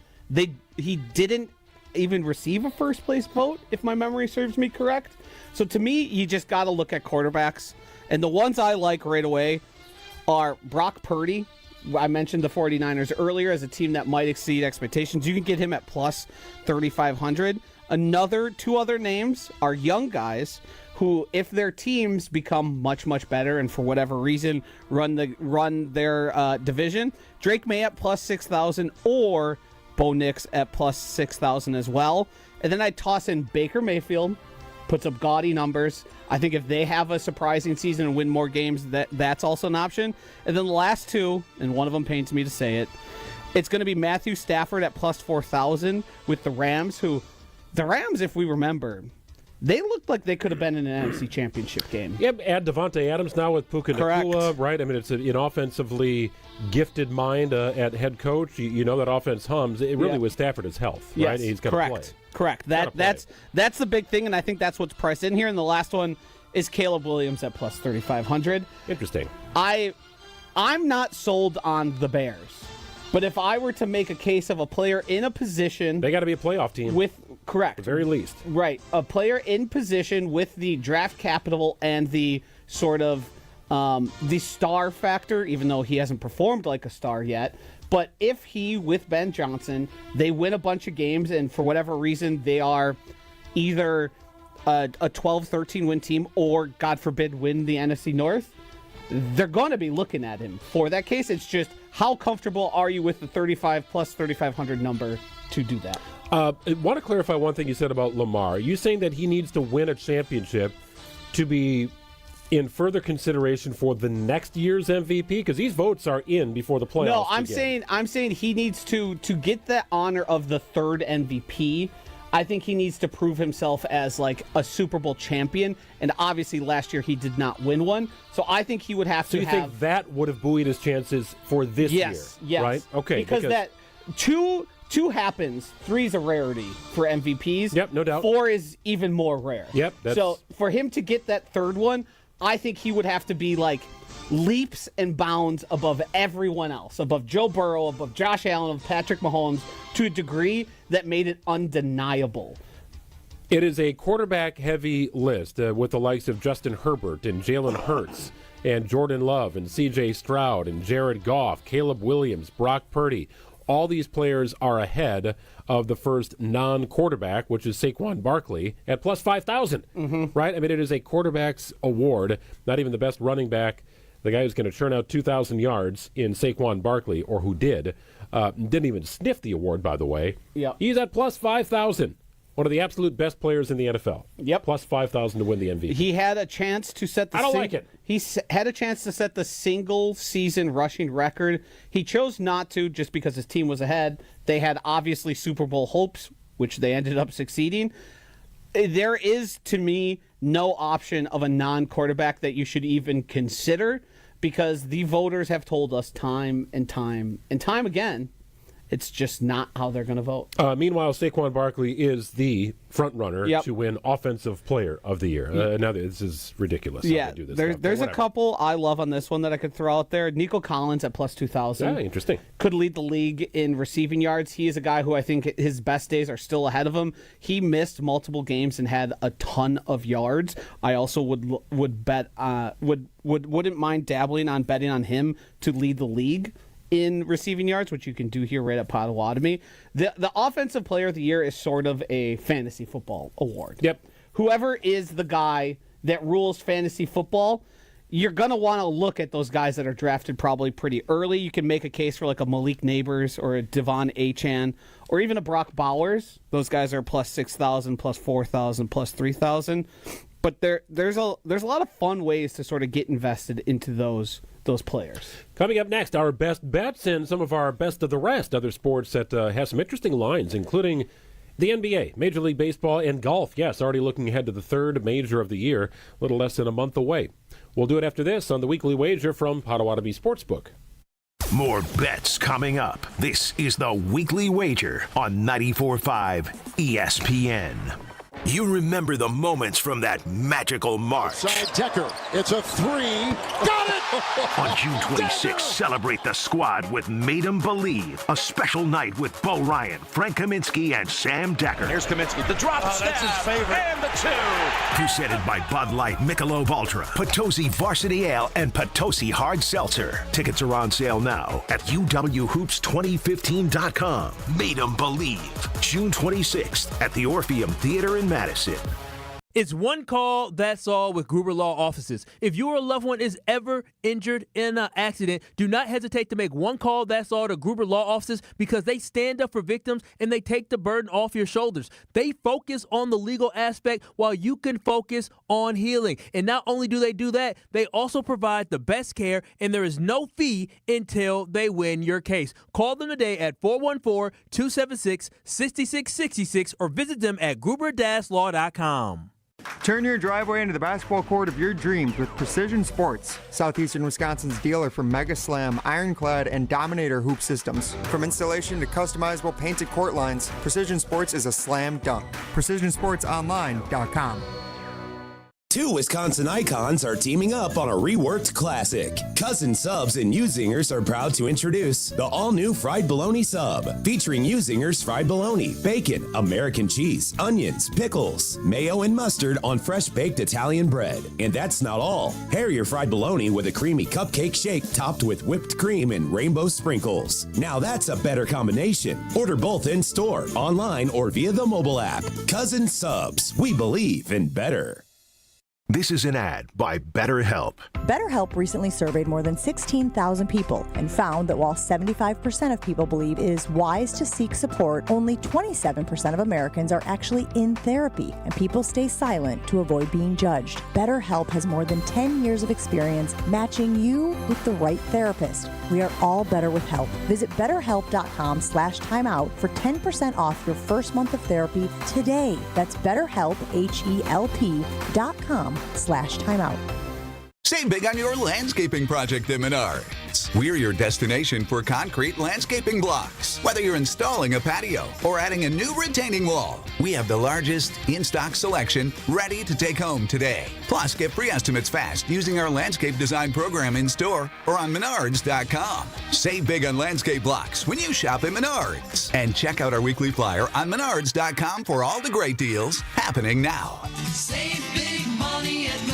Speaker 2: He didn't even receive a first-place vote, if my memory serves me correct. So to me, you just got to look at quarterbacks. And the ones I like right away are Brock Purdy. I mentioned the 49ers earlier as a team that might exceed expectations. You can get him at plus 3,500. Two other names are young guys who, if their teams become much, much better and for whatever reason run their division, Drake May at plus 6,000 or Bo Nix at plus 6,000 as well. And then I toss in Baker Mayfield, puts up gaudy numbers. I think if they have a surprising season and win more games, that's also an option. And then the last two, and one of them pains me to say it, it's going to be Matthew Stafford at plus 4,000 with the Rams, if we remember, they looked like they could have been in an NFC Championship game.
Speaker 1: Yep, add Devontae Adams now with Puka Nacua, right? I mean, it's an offensively gifted mind at head coach. You know that offense hums. It really was Stafford's health, right?
Speaker 2: Yes,
Speaker 1: He's got to play.
Speaker 2: Correct. That's the big thing, and I think that's what's priced in here. And the last one is Caleb Williams at plus 3,500.
Speaker 1: Interesting.
Speaker 2: I'm not sold on the Bears, but if I were to make a case of a player in a position,
Speaker 1: they got to be a playoff team
Speaker 2: Correct.
Speaker 1: At the very least.
Speaker 2: Right. A player in position with the draft capital and the sort of the star factor, even though he hasn't performed like a star yet. But if he, with Ben Johnson, they win a bunch of games and for whatever reason they are either a 12-13 win team or, God forbid, win the NFC North, they're going to be looking at him for that case. It's just how comfortable are you with the 35 plus 3,500 number to do that?
Speaker 1: I want to clarify one thing you said about Lamar. Are you saying that he needs to win a championship to be in further consideration for the next year's MVP? Because these votes are in before the playoffs.
Speaker 2: No, I'm saying he needs to get the honor of the third MVP. I think he needs to prove himself as like a Super Bowl champion, and obviously last year he did not win one. So I think he would have to.
Speaker 1: So you think that would have buoyed his chances for this year?
Speaker 2: Yes,
Speaker 1: right? Okay,
Speaker 2: because that two happens, 3 is a rarity for MVPs.
Speaker 1: Yep, no doubt.
Speaker 2: 4 is even more rare.
Speaker 1: Yep.
Speaker 2: So for him to get that third one, I think he would have to be like leaps and bounds above everyone else, above Joe Burrow, above Josh Allen, above Patrick Mahomes, to a degree that made it undeniable.
Speaker 1: It is a quarterback-heavy list with the likes of Justin Herbert and Jalen Hurts and Jordan Love and C.J. Stroud and Jared Goff, Caleb Williams, Brock Purdy. All these players are ahead of the first non-quarterback, which is Saquon Barkley, at plus 5,000, right? I mean, it is a quarterback's award, not even the best running back. The guy who's going to churn out 2,000 yards in Saquon Barkley, or who didn't even sniff the award, by the way.
Speaker 2: Yep.
Speaker 1: He's at plus 5,000. One of the absolute best players in the NFL.
Speaker 2: Yep.
Speaker 1: Plus 5,000 to win the MVP.
Speaker 2: He had a chance to set the...
Speaker 1: I don't like it.
Speaker 2: He had a chance to set the single-season rushing record. He chose not to just because his team was ahead. They had obviously Super Bowl hopes, which they ended up succeeding. There is, to me, no option of a non-quarterback that you should even consider because the voters have told us time and time and time again it's just not how they're going to vote.
Speaker 1: Meanwhile, Saquon Barkley is the front runner to win Offensive Player of the Year. Now, this is ridiculous.
Speaker 2: Yeah,
Speaker 1: do this
Speaker 2: there's a couple I love on this one that I could throw out there. Nico Collins at plus 2,000.
Speaker 1: Yeah, interesting.
Speaker 2: Could lead the league in receiving yards. He is a guy who I think his best days are still ahead of him. He missed multiple games and had a ton of yards. I also would bet wouldn't mind dabbling on betting on him to lead the league in receiving yards, which you can do here right at Potawatomi. The Offensive Player of the Year is sort of a fantasy football award.
Speaker 1: Yep.
Speaker 2: Whoever is the guy that rules fantasy football, you're going to want to look at those guys that are drafted probably pretty early. You can make a case for like a Malik Neighbors or a Devon Achane or even a Brock Bowers. Those guys are plus 6,000, plus 4,000, plus 3,000. But there's a lot of fun ways to sort of get invested into those players.
Speaker 1: Coming up next, our best bets and some of our best of the rest, other sports that have some interesting lines, including the NBA, Major League Baseball, and golf. Yes, already looking ahead to the third major of the year, a little less than a month away. We'll do it after this on the Weekly Wager from Potawatomi Sportsbook.
Speaker 3: More bets coming up. This is the Weekly Wager on 94.5 ESPN. You remember the moments from that magical March.
Speaker 19: Side Decker, it's a 3. Got it!
Speaker 3: On June 26th, celebrate the squad with Made 'em Believe, a special night with Bo Ryan, Frank Kaminsky, and Sam Decker.
Speaker 19: Here's Kaminsky, the drop stab, that's his favorite. And the 2.
Speaker 3: Presented by Bud Light, Michelob Ultra, Potosi Varsity Ale, and Potosi Hard Seltzer. Tickets are on sale now at UWHoops2015.com. Made 'em Believe, June 26th at the Orpheum Theater in Madison.
Speaker 12: It's one call, that's all with Gruber Law Offices. If your loved one is ever injured in an accident, do not hesitate to make one call, that's all to Gruber Law Offices because they stand up for victims and they take the burden off your shoulders. They focus on the legal aspect while you can focus on healing. And not only do they do that, they also provide the best care and there is no fee until they win your case. Call them today at 414-276-6666 or visit them at gruber-law.com.
Speaker 20: Turn your driveway into the basketball court of your dreams with Precision Sports, Southeastern Wisconsin's dealer for Mega Slam, Ironclad, and Dominator hoop systems. From installation to customizable painted court lines, Precision Sports is a slam dunk. PrecisionSportsOnline.com.
Speaker 21: Two Wisconsin icons are teaming up on a reworked classic. Cousin Subs and U-Zingers are proud to introduce the all-new fried bologna sub, featuring U-Zingers fried bologna, bacon, American cheese, onions, pickles, mayo, and mustard on fresh baked Italian bread. And that's not all. Pair your fried bologna with a creamy cupcake shake topped with whipped cream and rainbow sprinkles. Now that's a better combination. Order both in-store, online, or via the mobile app. Cousin Subs. We believe in better.
Speaker 3: This is an ad by BetterHelp.
Speaker 22: BetterHelp recently surveyed more than 16,000 people and found that while 75% of people believe it is wise to seek support, only 27% of Americans are actually in therapy, and people stay silent to avoid being judged. BetterHelp has more than 10 years of experience matching you with the right therapist. We are all better with help. Visit BetterHelp.com/timeout for 10% off your first month of therapy today. That's BetterHelp, HELP.com/timeout.
Speaker 16: Save big on your landscaping project at Menards. We're your destination for concrete landscaping blocks. Whether you're installing a patio or adding a new retaining wall, we have the largest in-stock selection ready to take home today. Plus, get free estimates fast using our landscape design program in-store or on Menards.com. Save big on landscape blocks when you shop at Menards. And check out our weekly flyer on Menards.com for all the great deals happening now.
Speaker 23: Save big money at Menards.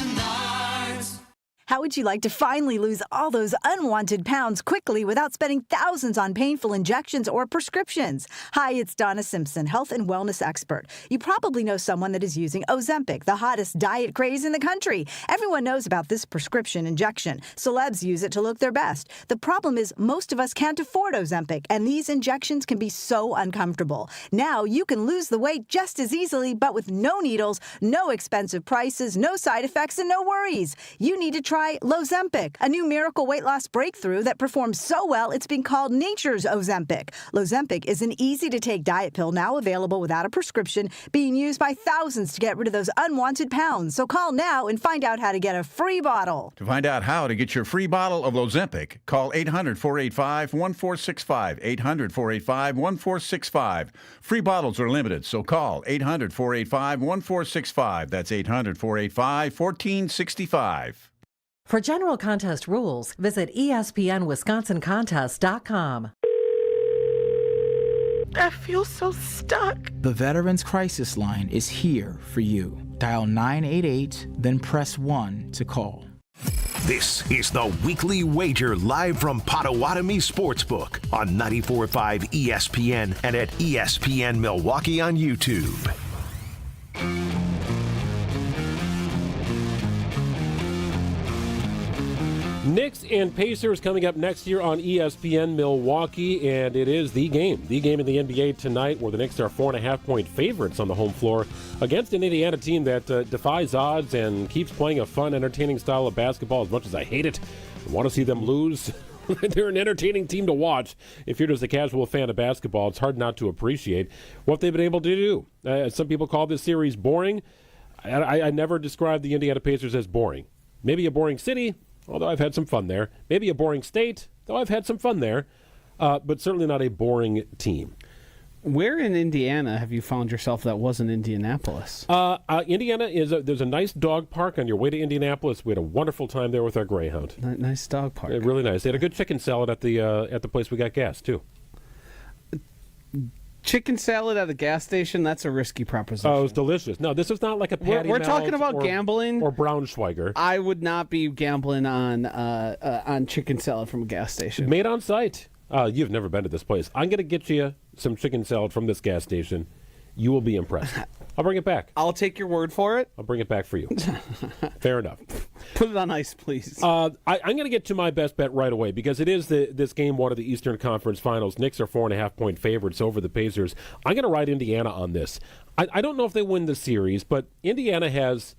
Speaker 24: How would you like to finally lose all those unwanted pounds quickly without spending thousands on painful injections or prescriptions? Hi, it's Donna Simpson, health and wellness expert. You probably know someone that is using Ozempic, the hottest diet craze in the country. Everyone knows about this prescription injection. Celebs use it to look their best. The problem is most of us can't afford Ozempic, and these injections can be so uncomfortable. Now you can lose the weight just as easily, but with no needles, no expensive prices, no side effects, and no worries. You need to try Lozempic, a new miracle weight loss breakthrough that performs so well it's been called nature's Ozempic. Lozempic is an easy-to-take diet pill now available without a prescription, being used by thousands to get rid of those unwanted pounds. So call now and find out how to get a free bottle.
Speaker 25: To find out how to get your free bottle of Lozempic, call 800-485-1465, 800-485-1465. Free bottles are limited, so call 800-485-1465. That's 800-485-1465.
Speaker 26: For general contest rules, visit ESPNWisconsinContest.com.
Speaker 27: I feel so stuck.
Speaker 28: The Veterans Crisis Line is here for you. Dial 988, then press 1 to call.
Speaker 3: This is the Weekly Wager live from Potawatomi Sportsbook on 94.5 ESPN and at ESPN Milwaukee on YouTube.
Speaker 1: Knicks and Pacers coming up next year on ESPN Milwaukee, and it is the game in the NBA tonight, where the Knicks are 4.5-point favorites on the home floor against an Indiana team that defies odds and keeps playing a fun, entertaining style of basketball. As much as I hate it, I want to see them lose. They're an entertaining team to watch. If you're just a casual fan of basketball, it's hard not to appreciate what they've been able to do. Some people call this series boring. I never describe the Indiana Pacers as boring. Maybe a boring city, although I've had some fun there. Maybe a boring state, though I've had some fun there. But certainly not a boring team.
Speaker 2: Where in Indiana have you found yourself that wasn't Indianapolis?
Speaker 1: Indiana there's a nice dog park on your way to Indianapolis. We had a wonderful time there with our Greyhound.
Speaker 2: Nice dog park.
Speaker 1: Really nice. They had a good chicken salad at the place we got gas too.
Speaker 2: Chicken salad at a gas station, that's a risky proposition.
Speaker 1: Oh, it was delicious. No, this was not like a Patty
Speaker 2: We're
Speaker 1: Melt
Speaker 2: talking about
Speaker 1: or
Speaker 2: gambling.
Speaker 1: Or Braunschweiger.
Speaker 2: I would not be gambling on chicken salad from a gas station.
Speaker 1: Made on site. You've never been to this place. I'm going to get you some chicken salad from this gas station. You will be impressed. I'll bring it back.
Speaker 2: I'll take your word for it.
Speaker 1: I'll bring it back for you. Fair enough.
Speaker 2: Put it on ice, please.
Speaker 1: I'm going to get to my best bet right away because it is this game one of the Eastern Conference Finals. Knicks are 4.5-point favorites over the Pacers. I'm going to ride Indiana on this. I don't know if they win the series, but Indiana has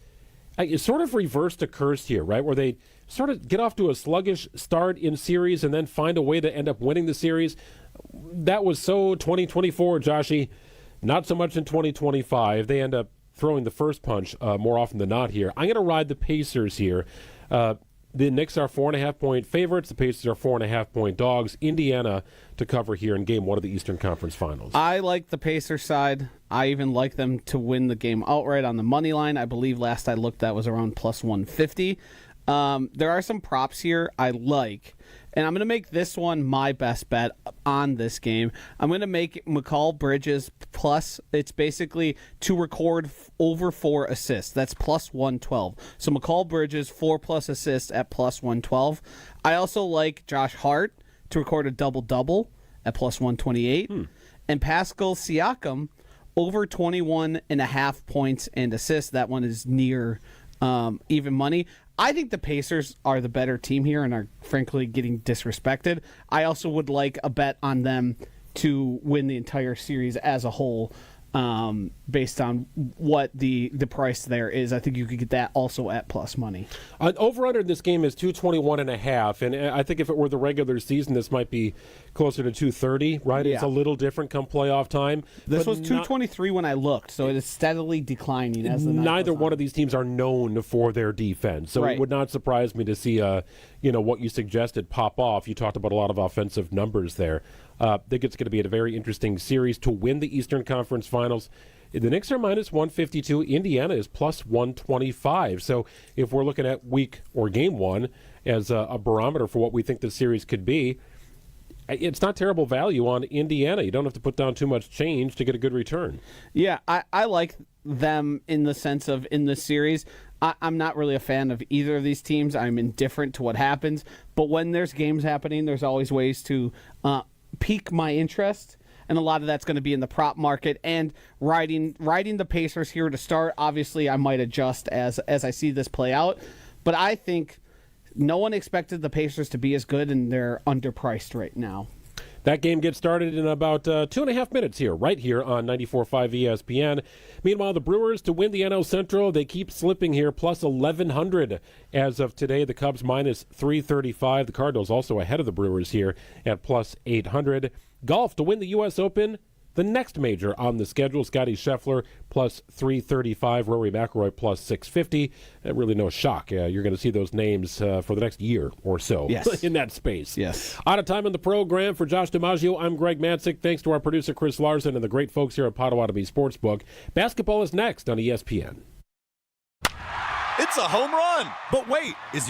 Speaker 1: sort of reversed a curse here, right, where they sort of get off to a sluggish start in series and then find a way to end up winning the series. That was so 2024, Joshy. Not so much in 2025. They end up throwing the first punch more often than not here. I'm going to ride the Pacers here. The Knicks are 4.5-point favorites. The Pacers are 4.5-point dogs. Indiana to cover here in Game 1 of the Eastern Conference Finals.
Speaker 2: I like the Pacers side. I even like them to win the game outright on the money line. I believe last I looked that was around plus 150. There are some props here I like, and I'm going to make this one my best bet on this game. I'm going to make McCall Bridges plus, it's basically to record over 4 assists. That's plus 112. So McCall Bridges, 4+ assists at plus 112. I also like Josh Hart to record a double-double at plus 128. And Pascal Siakam, over 21.5 points and assists. That one is near even money. I think the Pacers are the better team here and are frankly getting disrespected. I also would like a bet on them to win the entire series as a whole, based on what the price there is. I think you could get that also at plus money.
Speaker 1: Over-under in this game is 221.5, and I think if it were the regular season, this might be closer to 230, right?
Speaker 2: Yeah.
Speaker 1: It's a little different come playoff time.
Speaker 2: This was 223 when I looked, so it is steadily declining as the night
Speaker 1: Neither
Speaker 2: goes on.
Speaker 1: one of these teams are known for their defense, so
Speaker 2: Right.
Speaker 1: it would not surprise me to see, what you suggested pop off. You talked about a lot of offensive numbers there. I think it's going to be a very interesting series to win the Eastern Conference Finals. The Knicks are minus 152. Indiana is plus 125. So if we're looking at week or game 1 as a barometer for what we think the series could be, it's not terrible value on Indiana. You don't have to put down too much change to get a good return.
Speaker 2: Yeah, I like them in the sense of in the series. I'm not really a fan of either of these teams. I'm indifferent to what happens. But when there's games happening, there's always ways to pique my interest. And a lot of that's going to be in the prop market and riding the Pacers here to start. Obviously, I might adjust as I see this play out. But I think no one expected the Pacers to be as good, and they're underpriced right now.
Speaker 1: That game gets started in about 2.5 minutes here, right here on 94.5 ESPN. Meanwhile, the Brewers to win the NL Central, they keep slipping here, plus 1,100 as of today. The Cubs minus 335. The Cardinals also ahead of the Brewers here at plus 800. Golf to win the U.S. Open, the next major on the schedule. Scotty Scheffler plus 335. Rory McIlroy plus 650. Really no shock. You're going to see those names for the next year or so in that space.
Speaker 2: Yes.
Speaker 1: Out of time on the program. For Josh DiMaggio, I'm Greg Matzik. Thanks to our producer Chris Larson and the great folks here at Potawatomi Sportsbook. Basketball is next on ESPN.
Speaker 4: It's a home run. But wait, is